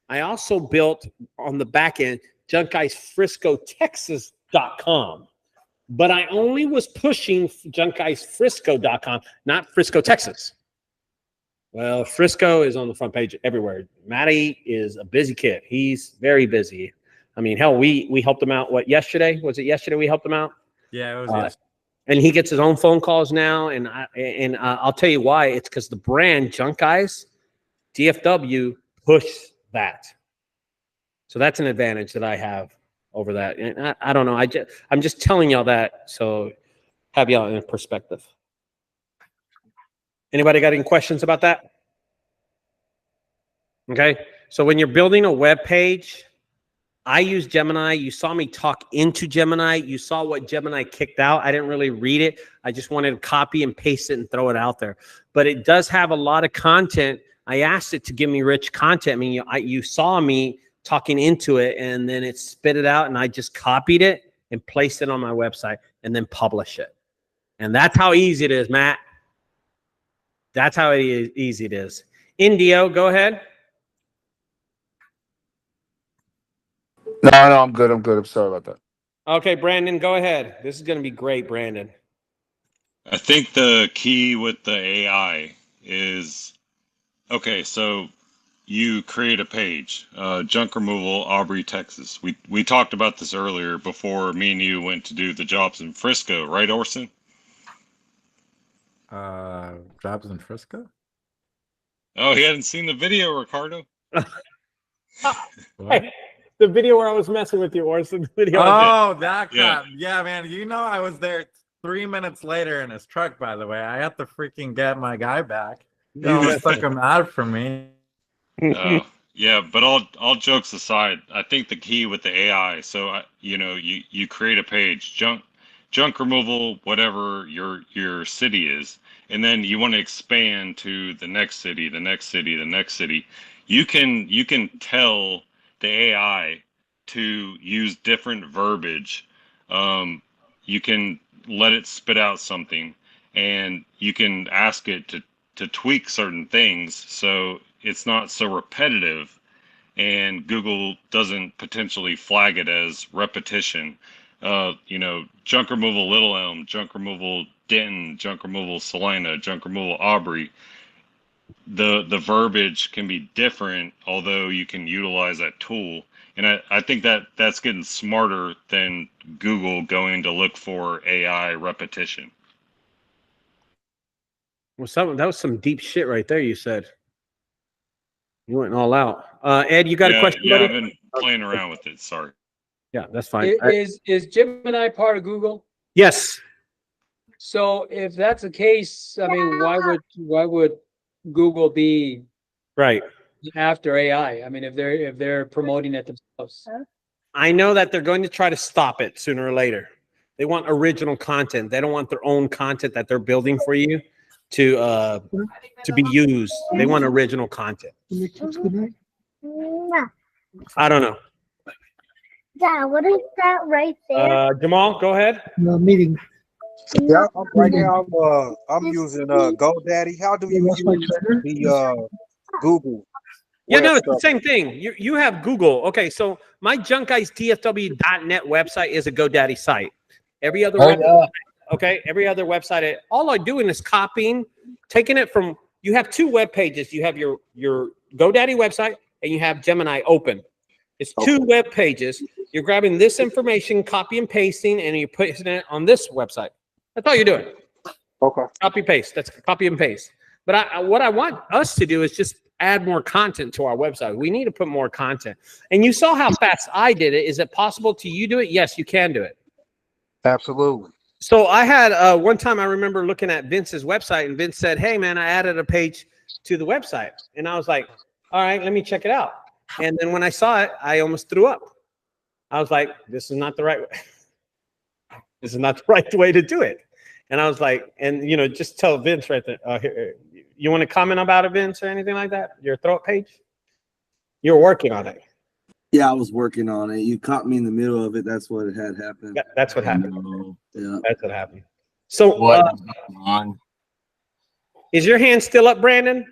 I also built on the back end junkguysfriscotexas.com. But I only was pushing junkguysfrisco.com, not Frisco, Texas. Well, Frisco is on the front page everywhere. Matty is a busy kid. He's very busy. I mean, hell, we helped him out. What, yesterday? Was it yesterday we helped him out? Yeah, it was yesterday. And he gets his own phone calls now. And I'll tell you why. It's because the brand Junk Guys DFW push that. So that's an advantage that I have over that. And I don't know. I'm just telling y'all that, so have y'all in perspective. Anybody got any questions about that? Okay. So when you're building a web page, I use Gemini. You saw me talk into Gemini. You saw what Gemini kicked out. I didn't really read it. I just wanted to copy and paste it and throw it out there. But it does have a lot of content. I asked it to give me rich content. I mean, you saw me talking into it, and then it spit it out, and I just copied it and placed it on my website and then publish it. And that's how easy it is, Matt. That's how easy it is. Indio, go ahead. No, I'm good. I'm sorry about that. Okay, Brandon, go ahead. This is going to be great, Brandon. I think the key with the AI is, okay, so you create a page, junk removal, Aubrey, Texas. We talked about this earlier before me and you went to do the jobs in Frisco, right, Orson? Jobs in Frisco? Oh, he hadn't seen the video, Ricardo? Hey, the video where I was messing with you, Orson. Video. Oh, that crap. Yeah, man. You know, I was there 3 minutes later in his truck, by the way. I had to freaking get my guy back. He almost took him out for me. Yeah, but all jokes aside, I think the key with the AI, so you create a page, junk removal, whatever your city is, and then you want to expand to the next city, the next city, the next city. You can tell the AI to use different verbiage. You can let it spit out something, and you can ask it to tweak certain things so it's not so repetitive, and Google doesn't potentially flag it as repetition. Junk removal Little Elm, junk removal Denton, junk removal Salina, junk removal Aubrey. The verbiage can be different, although you can utilize that tool. And I think that's getting smarter than Google going to look for AI repetition. Well, that was some deep shit right there, you said. You went all out. Ed, you got a question, buddy? I've been playing around with it. Sorry. Yeah, that's fine. Is Gemini part of Google? Yes. So if that's the case, I mean, why would Google be right after AI? I mean, if they're promoting it themselves. I know that they're going to try to stop it sooner or later. They want original content. They don't want their own content that they're building for you to be used. They want original content. I don't know. Yeah, what is that right there? Jamal, go ahead. No meeting. Yeah, right now I'm using GoDaddy. How do you What's my use trigger? the Google Yeah, web no, it's the stuff? same thing. You have Google. Okay, so my junkguysdfw.net website is a GoDaddy site. Every other website, okay, every other website, all I'm doing is copying, taking it from. You have two web pages. You have your GoDaddy website and you have Gemini open. It's two web pages. You're grabbing this information, copy and pasting, and you're putting it on this website. That's all you're doing. Okay. Copy paste. That's copy and paste. But what I want us to do is just add more content to our website. We need to put more content. And you saw how fast I did it. Is it possible to you do it? Yes, you can do it. Absolutely. So I had one time I remember looking at Vince's website, and Vince said, "Hey man, I added a page to the website," and I was like, "All right, let me check it out." And then when I saw it, I almost threw up. I was like, "This is not the right way. This is not the right way to do it." And I was like, and you know, just tell Vince right there. Here, you want to comment about it, Vince, or anything like that? Your throw up page? You're working on it. Yeah, I was working on it. You caught me in the middle of it. That's what had happened. That's what happened. Yeah, that's what happened. So, what on? Is your hand still up, Brandon?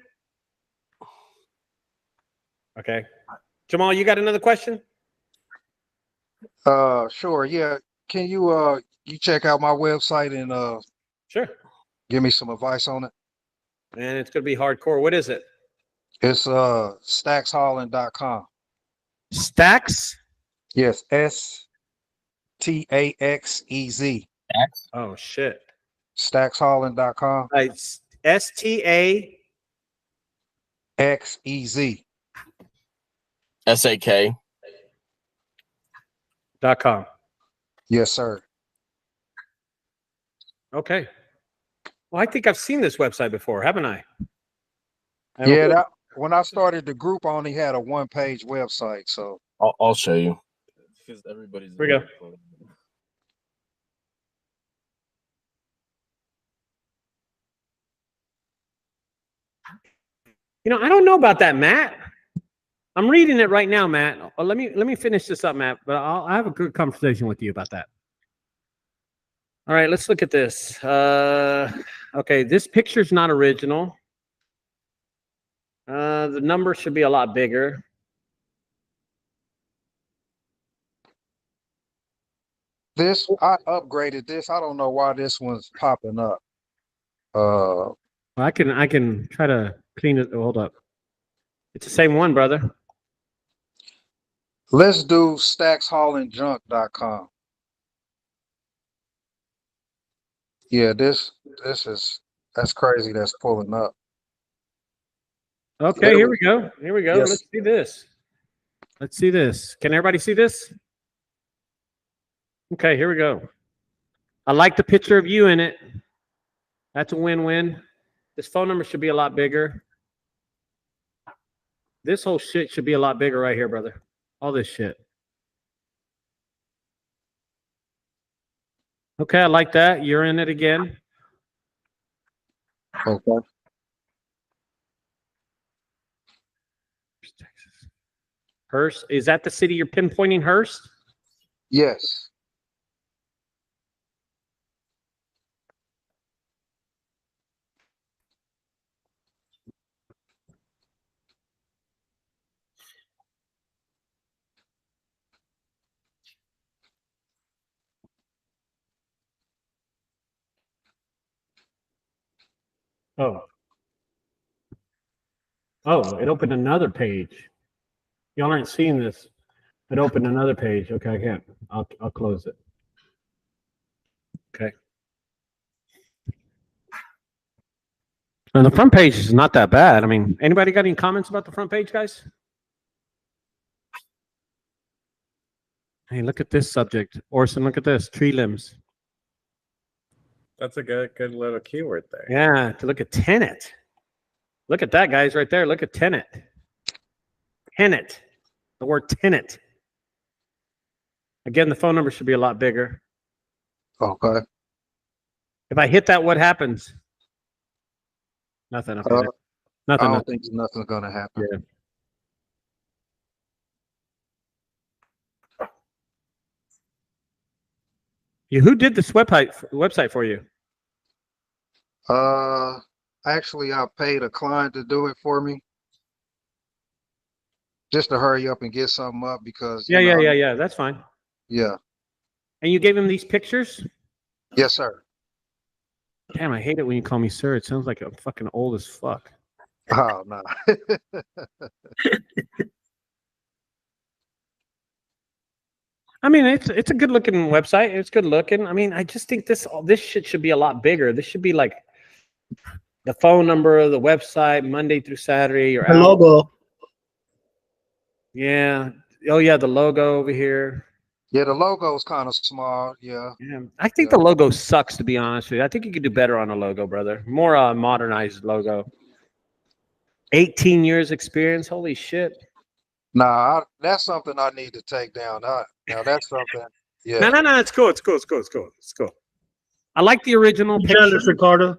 Okay, Jamal, you got another question? Sure. Yeah. Can you you check out my website and sure, give me some advice on it? And it's gonna be hardcore. What is it? It's staxhauling.com. Stacks? Yes, STAXEZ. Oh shit. Staxhauling.com. STAXEZ. SAK.com. Yes, sir. Okay. Well, I think I've seen this website before, haven't I? Yeah, when I started the group, I only had a one-page website, so I'll show you. Because everybody's. Here we go. You know, I don't know about that, Matt. I'm reading it right now, Matt. Let me finish this up, Matt. But I'll have a good conversation with you about that. All right, let's look at this. Okay, this picture's not original. The number should be a lot bigger. this I upgraded this. I don't know why this one's popping up. I can try to clean it. Hold up. It's the same one, brother. Let's do staxhaulingjunk.com. Yeah, that's crazy. That's pulling up. Okay, here we go. Here we go. Yes. Let's see this. Let's see this. Can everybody see this? Okay, here we go. I like the picture of you in it. That's a win-win. This phone number should be a lot bigger. This whole shit should be a lot bigger right here, brother. All this shit. Okay, I like that. You're in it again. Okay. Hearst, is that the city you're pinpointing, Hearst? Yes. Oh. Oh, it opened another page. Y'all aren't seeing this. It opened another page. Okay, I can't. I'll close it. Okay. And the front page is not that bad. I mean, anybody got any comments about the front page, guys? Hey, look at this subject. Orson, look at this. Tree limbs. That's a good little keyword there. Yeah, to look at tenant. Look at that, guys, right there. Look at tenant. Tenant. The word tenant. Again, the phone number should be a lot bigger. Okay. If I hit that, what happens? Nothing. Okay. Nothing. I don't think nothing's gonna happen. Yeah. Who did this website for you? Actually, I paid a client to do it for me, just to hurry up and get something up because Yeah. That's fine. Yeah. And you gave him these pictures? Yes, sir. Damn, I hate it when you call me sir. It sounds like I'm fucking old as fuck. Oh no. I mean, it's a good looking website. It's good looking. I mean, I just think this shit should be a lot bigger. This should be like the phone number, the website, Monday through Saturday. The logo. Yeah. Oh yeah, the logo over here. Yeah, the logo is kind of small. Yeah. Yeah. I think the logo sucks, to be honest with you. I think you could do better on a logo, brother. More modernized logo. 18 years experience. Holy shit. Nah, that's something I need to take down. Now that's something. Yeah. No. It's cool. It's cool. I like the original picture. Jealous, Ricardo.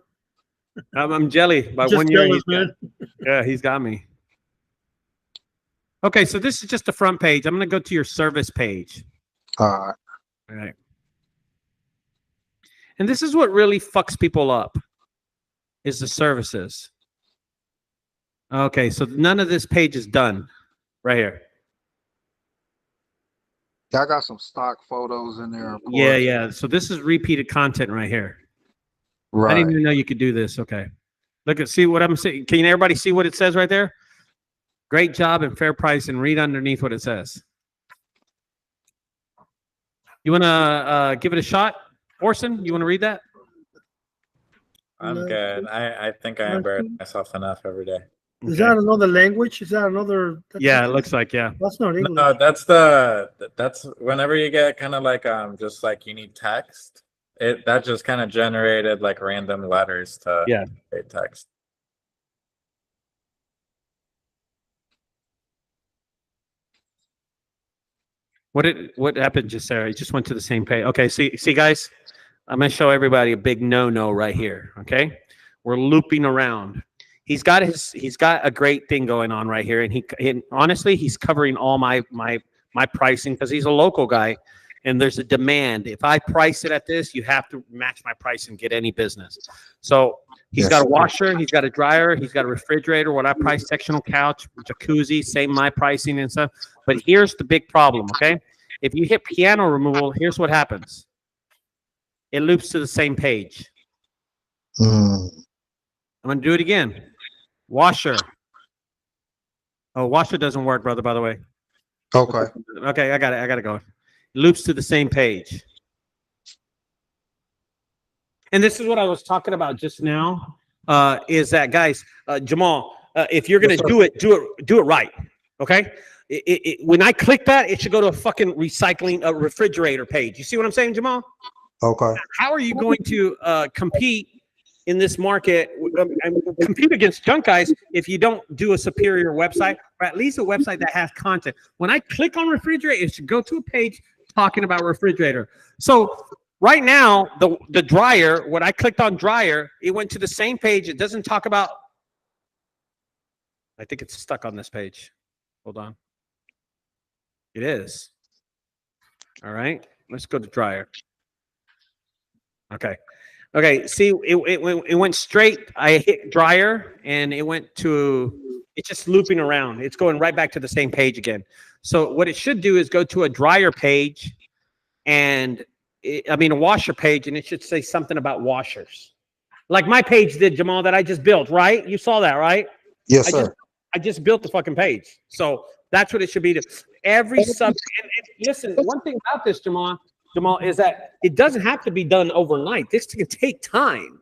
I'm jelly. By Just 1 year, jealous, man. Yeah, he's got me. Okay, so this is just the front page. I'm going to go to your service page. All right. And this is what really fucks people up, is the services. Okay, so none of this page is done right here. I got some stock photos in there. Of course. Yeah. So this is repeated content right here. Right. I didn't even know you could do this. Okay. See what I'm saying? Can everybody see what it says right there? Great job and fair price, and read underneath what it says. You want to give it a shot? Orson, you want to read that? I'm good. I think I embarrass myself enough every day. Is that another language? Is that another? Yeah, it looks like, yeah. That's not English. No, that's whenever you get kind of like just like you need text, that just kind of generated like random letters to create text. What happened just there? It just went to the same page. Okay, see guys, I'm gonna show everybody a big no right here. Okay, we're looping around. He's got a great thing going on right here, and honestly he's covering all my pricing because he's a local guy, and there's a demand. If I price it at this, you have to match my price and get any business. So he's got a washer, he's got a dryer, he's got a refrigerator. What I price, sectional couch, jacuzzi, same my pricing and stuff. But here's the big problem. Okay, if you hit piano removal, here's what happens. It loops to the same page. I'm gonna do it again. Washer. Oh, washer doesn't work, brother, by the way. Okay. Okay, I got it going. Loops to the same page. And this is what I was talking about just now. Is that, guys, Jamal, if you're gonna do it right. Okay. When I click that, it should go to a fucking recycling refrigerator page. You see what I'm saying, Jamal? Okay. How are you going to compete in this market, compete against junk guys if you don't do a superior website, or at least a website that has content? When I click on refrigerator, it should go to a page talking about refrigerator. So right now, the dryer, when I clicked on dryer, it went to the same page. It doesn't talk about, I think it's stuck on this page. Hold on. It is. All right, let's go to dryer. Okay, see, it went straight. I hit dryer, and it went to, it's just looping around. It's going right back to the same page again. So what it should do is go to a dryer page, and a washer page, and it should say something about washers. Like my page did, Jamal, that I just built, right? You saw that, right? Yes, sir. I just built the fucking page. So that's what it should be. Every sub, and listen, one thing about this, Jamal, is that it doesn't have to be done overnight. This can take time.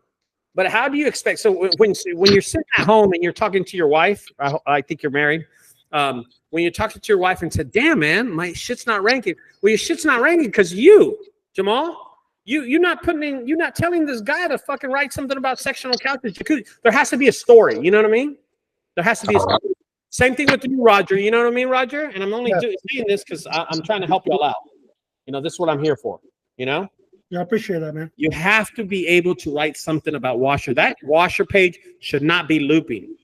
But how do you expect? So when you're sitting at home and you're talking to your wife, I think you're married. When you're talking to your wife and said, "Damn, man, my shit's not ranking." Well, your shit's not ranking because you, Jamal, you're not telling this guy to fucking write something about sectional couches, jacuzzi. There has to be a story. You know what I mean? There has to be a story. Same thing with you, Roger. You know what I mean, Roger? And I'm only saying this because I'm trying to help y'all out. You know, this is what I'm here for, you know? Yeah, I appreciate that, man. You have to be able to write something about washer. That washer page should not be looping.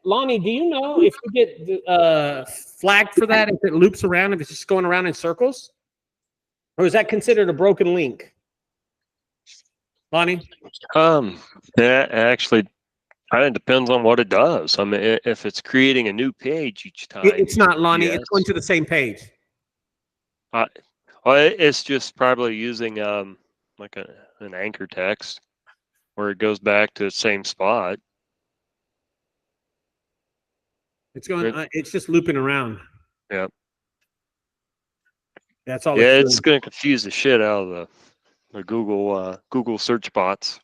Lonnie, do you know if you get flagged for that, if it loops around, if it's just going around in circles? Or is that considered a broken link? Lonnie? That actually kind of depends on what it does. I mean, if it's creating a new page each time, It's not, Lonnie. yes. It's going to the same page. Well, it's just probably using like an anchor text where it goes back to the same spot. It's going. It's just looping around. Yeah. That's all. Yeah, it's going to confuse the shit out of the Google search bots.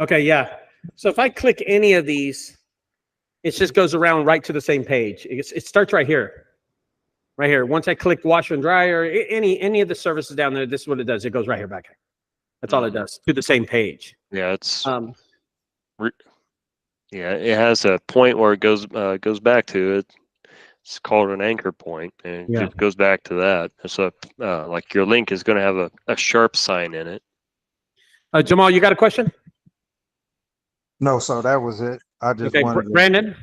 Okay, yeah. So if I click any of these, it just goes around right to the same page. It starts right here. Right here. Once I click washer and dryer, any of the services down there, this is what it does. It goes right here back here. That's all it does, to the same page. Yeah, it's yeah, it has a point where it goes back to it. It's called an anchor point, and it goes back to that. So like your link is going to have a sharp sign in it. Jamal, you got a question? No, so that was it. I just wanted Brandon?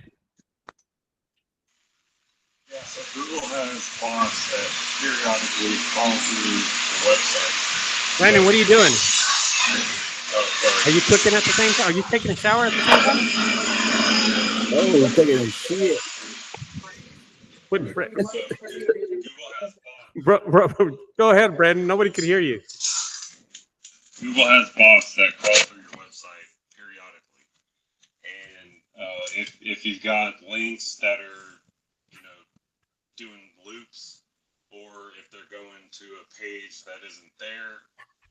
Yeah, so Google has bots that periodically crawl through the website. Brandon, what are you doing? Oh, sorry. Are you cooking at the same time? Are you taking a shower at the same time? Oh, I'm taking a shit. Bro, go ahead, Brandon. Nobody could hear you. Google has bots that crawl through your website periodically, and if you've got links that are, doing loops, or if they're going to a page that isn't there,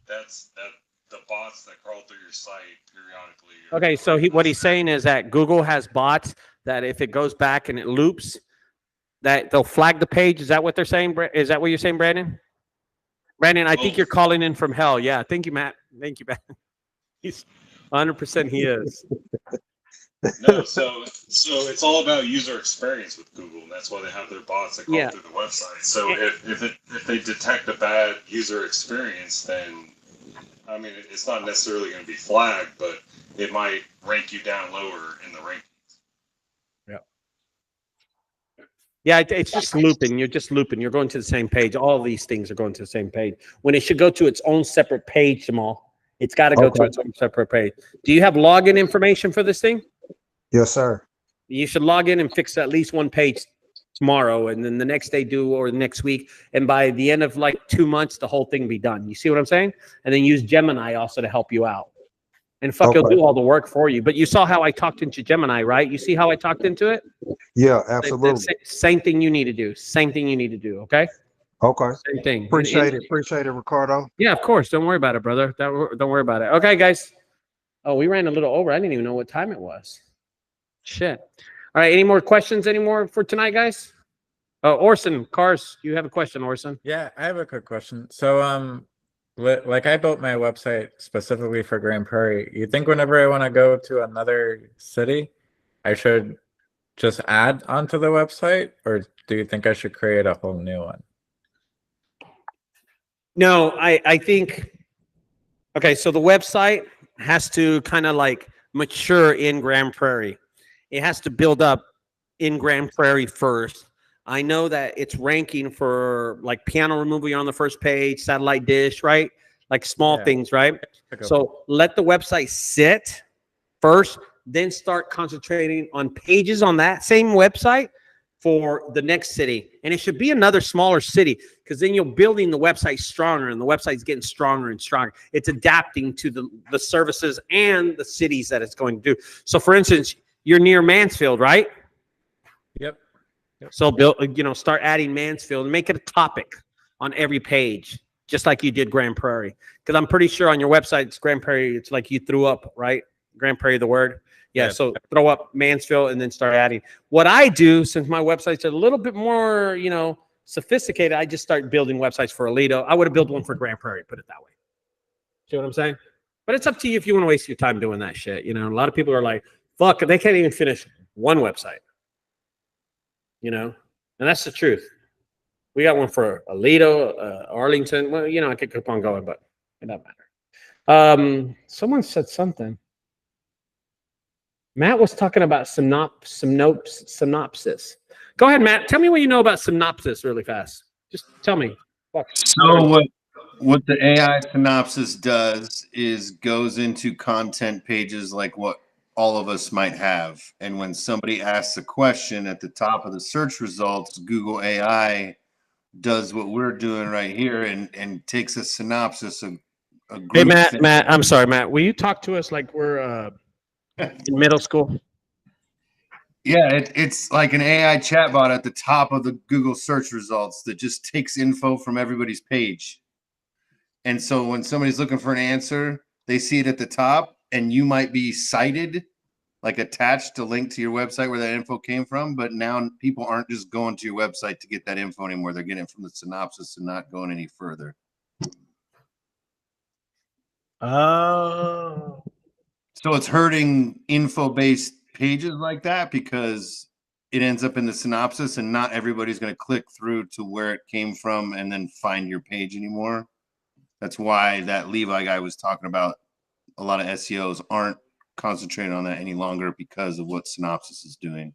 that's the bots that crawl through your site periodically. Okay, so what he's saying is that Google has bots that if it goes back and it loops, that they'll flag the page. Is that what they're saying? Is that what you're saying, Brandon? Brandon, I think you're calling in from hell. Yeah, thank you, Matt. Thank you, Matt. He's 100% he is. No, so it's all about user experience with Google, and that's why they have their bots that crawl through the website. So if they detect a bad user experience, then I mean it's not necessarily going to be flagged, but it might rank you down lower in the rankings. Yeah, it's just looping. You're just looping. You're going to the same page. All of these things are going to the same page. When it should go to its own separate page, Jamal. It's got to go to its own separate page. Do you have login information for this thing? Yes, sir. You should log in and fix at least one page tomorrow, and then the next day or the next week. And by the end of like 2 months, the whole thing be done. You see what I'm saying? And then use Gemini also to help you out. And it'll do all the work for you. But you saw how I talked into Gemini, right? You see how I talked into it? Yeah, absolutely. Same thing you need to do. Same thing you need to do, okay? Okay. Same thing. Appreciate it, Ricardo. Yeah, of course. Don't worry about it, brother. Don't worry about it. Okay, guys. Oh, we ran a little over. I didn't even know what time it was. Shit. All right, any more questions anymore for tonight, guys? Oh, Orson, Cars, you have a question, Orson? Yeah, I have a quick question. So, like I built my website specifically for Grand Prairie. You think whenever I want to go to another city, I should just add onto the website, or do you think I should create a whole new one? No, I think, okay, so the website has to kind of like mature in Grand Prairie. It has to build up in Grand Prairie first. I know that it's ranking for like piano removal, you're on the first page, satellite dish, right? Like small things, right? So let the website sit first, then start concentrating on pages on that same website for the next city. And it should be another smaller city, because then you're building the website stronger, and the website's getting stronger and stronger. It's adapting to the services and the cities that it's going to do. So for instance, you're near Mansfield, right? Yep. So start adding Mansfield and make it a topic on every page, just like you did Grand Prairie. Because I'm pretty sure on your website, it's Grand Prairie. It's like you threw up, right? Grand Prairie, the word. Yeah. So throw up Mansfield and then start adding. What I do, since my website's a little bit more, sophisticated, I just start building websites for Aledo. I would have built one for Grand Prairie, put it that way. See what I'm saying? But it's up to you if you want to waste your time doing that shit. A lot of people are like, fuck, they can't even finish one website. And that's the truth. We got one for Aledo, Arlington. Well, I could keep on going, but it doesn't matter. Someone said something. Matt was talking about synopsis. Go ahead, Matt. Tell me what you know about synopsis really fast. Just tell me. So what the AI synopsis does is goes into content pages like what all of us might have. And when somebody asks a question at the top of the search results, Google AI does what we're doing right here and takes a synopsis of a group. Hey, Matt, I'm sorry, Matt. Will you talk to us like we're in middle school? Yeah, it's like an AI chatbot at the top of the Google search results that just takes info from everybody's page. And so when somebody's looking for an answer, they see it at the top, and you might be cited, like attached to link to your website where that info came from. But now people aren't just going to your website to get that info anymore. They're getting it from the synopsis and not going any further. Oh. So it's hurting info-based pages like that because it ends up in the synopsis and not everybody's going to click through to where it came from and then find your page anymore. That's why that Levi guy was talking about a lot of SEOs aren't concentrating on that any longer because of what synopsis is doing.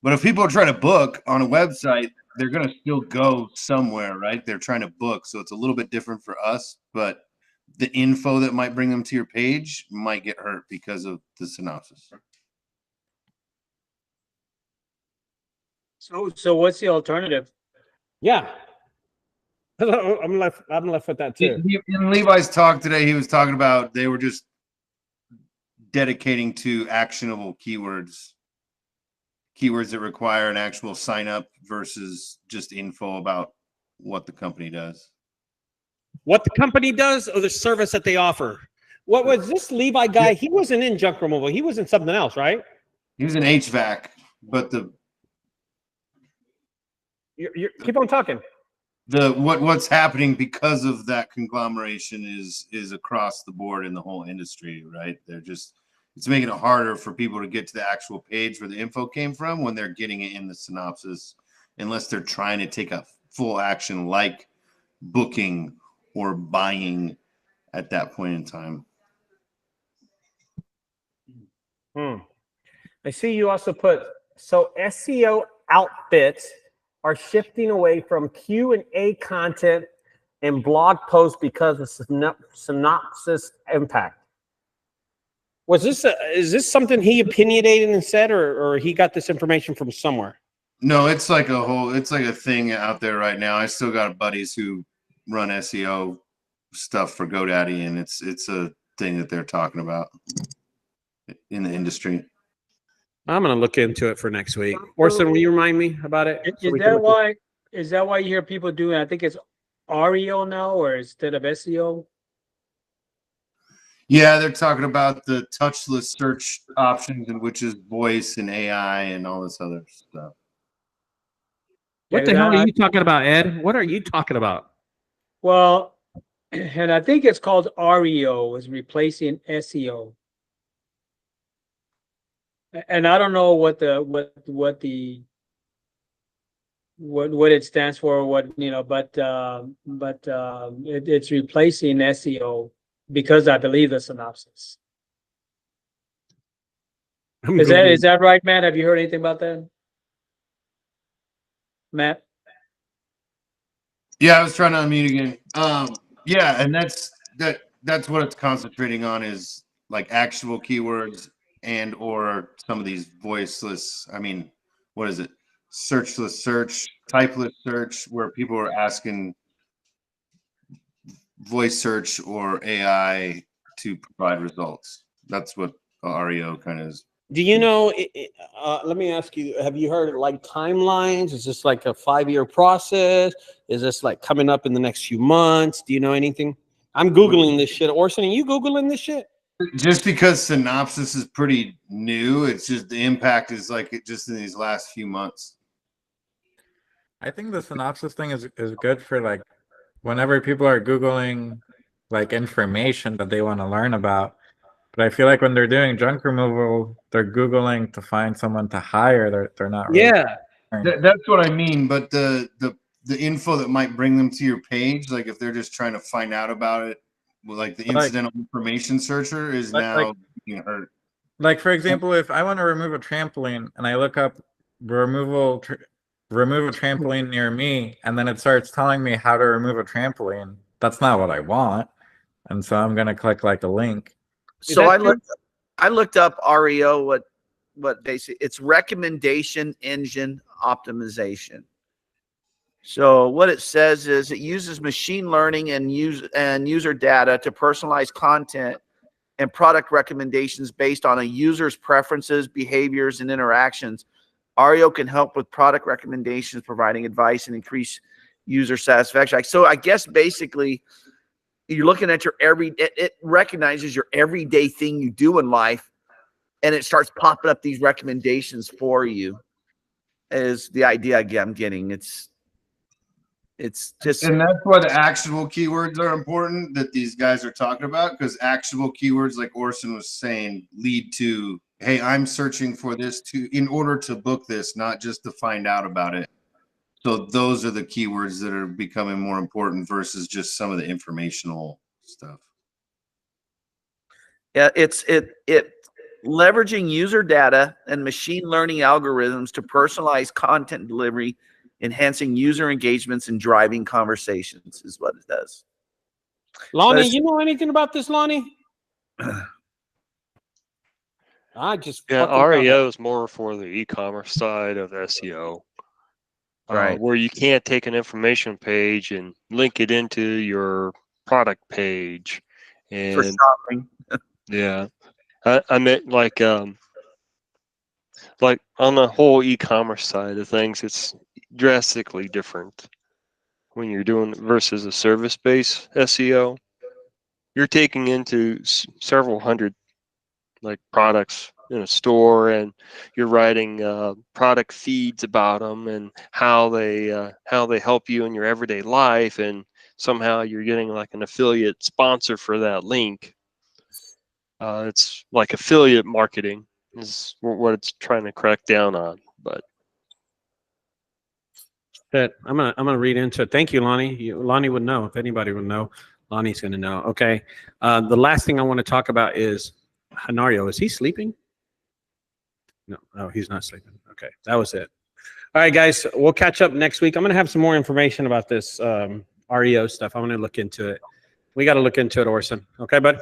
But if people are trying to book on a website, they're going to still go somewhere, right? They're trying to book. So it's a little bit different for us, but the info that might bring them to your page might get hurt because of the synopsis. So what's the alternative? Yeah. I'm left with that too. In Levi's talk today, he was talking about they were just dedicating to actionable keywords that require an actual sign up versus just info about what the company does. What the company does or the service that they offer. What was this Levi guy? He wasn't in junk removal. He was in something else, right? He was in HVAC, but you keep on talking. What's happening because of that conglomeration is across the board in the whole industry, right? It's making it harder for people to get to the actual page where the info came from when they're getting it in the synopsis, unless they're trying to take a full action like booking or buying at that point in time. I see you also put, so SEO outfits are shifting away from Q&A content and blog posts because of synopsis impact. Is this something he opinionated and said, or he got this information from somewhere? No, it's like a thing out there right now. I still got buddies who run SEO stuff for GoDaddy, and it's a thing that they're talking about in the industry. I'm gonna look into it for next week. Orson, will you remind me about it? Is that why you hear people doing? I think it's REO now, or instead of SEO. Yeah, they're talking about the touchless search options, and which is voice and AI and all this other stuff. What the hell are you talking about, Ed? What are you talking about? Well, and I think it's called REO, is replacing SEO. And I don't know what it stands for, but it's replacing SEO because I believe the synopsis. Is that right, Matt? Have you heard anything about that, Matt? Yeah, I was trying to unmute again. Yeah, and that's what it's concentrating on, is like actual keywords and or some of these voiceless. I mean, what is it? Searchless search, typeless search, where people are asking voice search or AI to provide results. That's what REO kind of is. Do you know, let me ask you, have you heard like timelines? Is this like a 5-year process? Is this like coming up in the next few months? Do you know anything? I'm Googling this shit. Orson, are you Googling this shit? Just because synopsis is pretty new, it's just the impact is like it just in these last few months. I think the synopsis thing is good for like whenever people are Googling like information that they want to learn about. But I feel like when they're doing junk removal, they're Googling to find someone to hire. They're not really. Yeah, that's what I mean. But the info that might bring them to your page, like if they're just trying to find out about it, like the incidental information searcher is now being hurt. Like for example, if I want to remove a trampoline and I look up removal remove a trampoline near me, and then it starts telling me how to remove a trampoline. That's not what I want. And so I'm gonna click like a link. So I looked up REO, what basically it's recommendation engine optimization. So what it says is it uses machine learning and user data to personalize content and product recommendations based on a user's preferences, behaviors, and interactions. REO can help with product recommendations, providing advice and increase user satisfaction. So I guess basically you're looking at your it recognizes your everyday thing you do in life, and it starts popping up these recommendations for you. Is the idea I'm getting. It's just, and that's why the actionable keywords are important that these guys are talking about, because actionable keywords, like Orson was saying, lead to, hey, I'm searching for this in order to book this, not just to find out about it. So those are the keywords that are becoming more important versus just some of the informational stuff. Yeah, it's leveraging user data and machine learning algorithms to personalize content delivery, enhancing user engagements and driving conversations is what it does. Lonnie, you know anything about this, Lonnie? I just REO is more for the e-commerce side of SEO, right? Where you can't take an information page and link it into your product page, and for shopping. Yeah, I meant like on the whole e-commerce side of things, it's drastically different when you're doing versus a service-based SEO. You're taking into several hundred like products in a store, and you're writing product feeds about them and how they help you in your everyday life, and somehow you're getting like an affiliate sponsor for that link. It's like affiliate marketing is what it's trying to crack down on. But I'm gonna read into it. Thank you, Lonnie. Lonnie would know if anybody would know. Lonnie's gonna know. Okay. The last thing I want to talk about is Hanario. Is he sleeping? No, he's not sleeping. Okay, that was it. All right, guys, we'll catch up next week. I'm gonna have some more information about this REO stuff. I'm gonna look into it. We got to look into it, Orson. Okay, bud.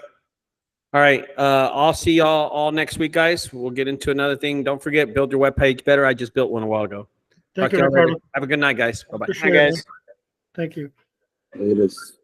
All right. I'll see y'all all next week, guys. We'll get into another thing. Don't forget, build your webpage better. I just built one a while ago. Thank you, Ricardo. Have a good night, guys. Bye-bye. Appreciate it, man. Thank you. It is.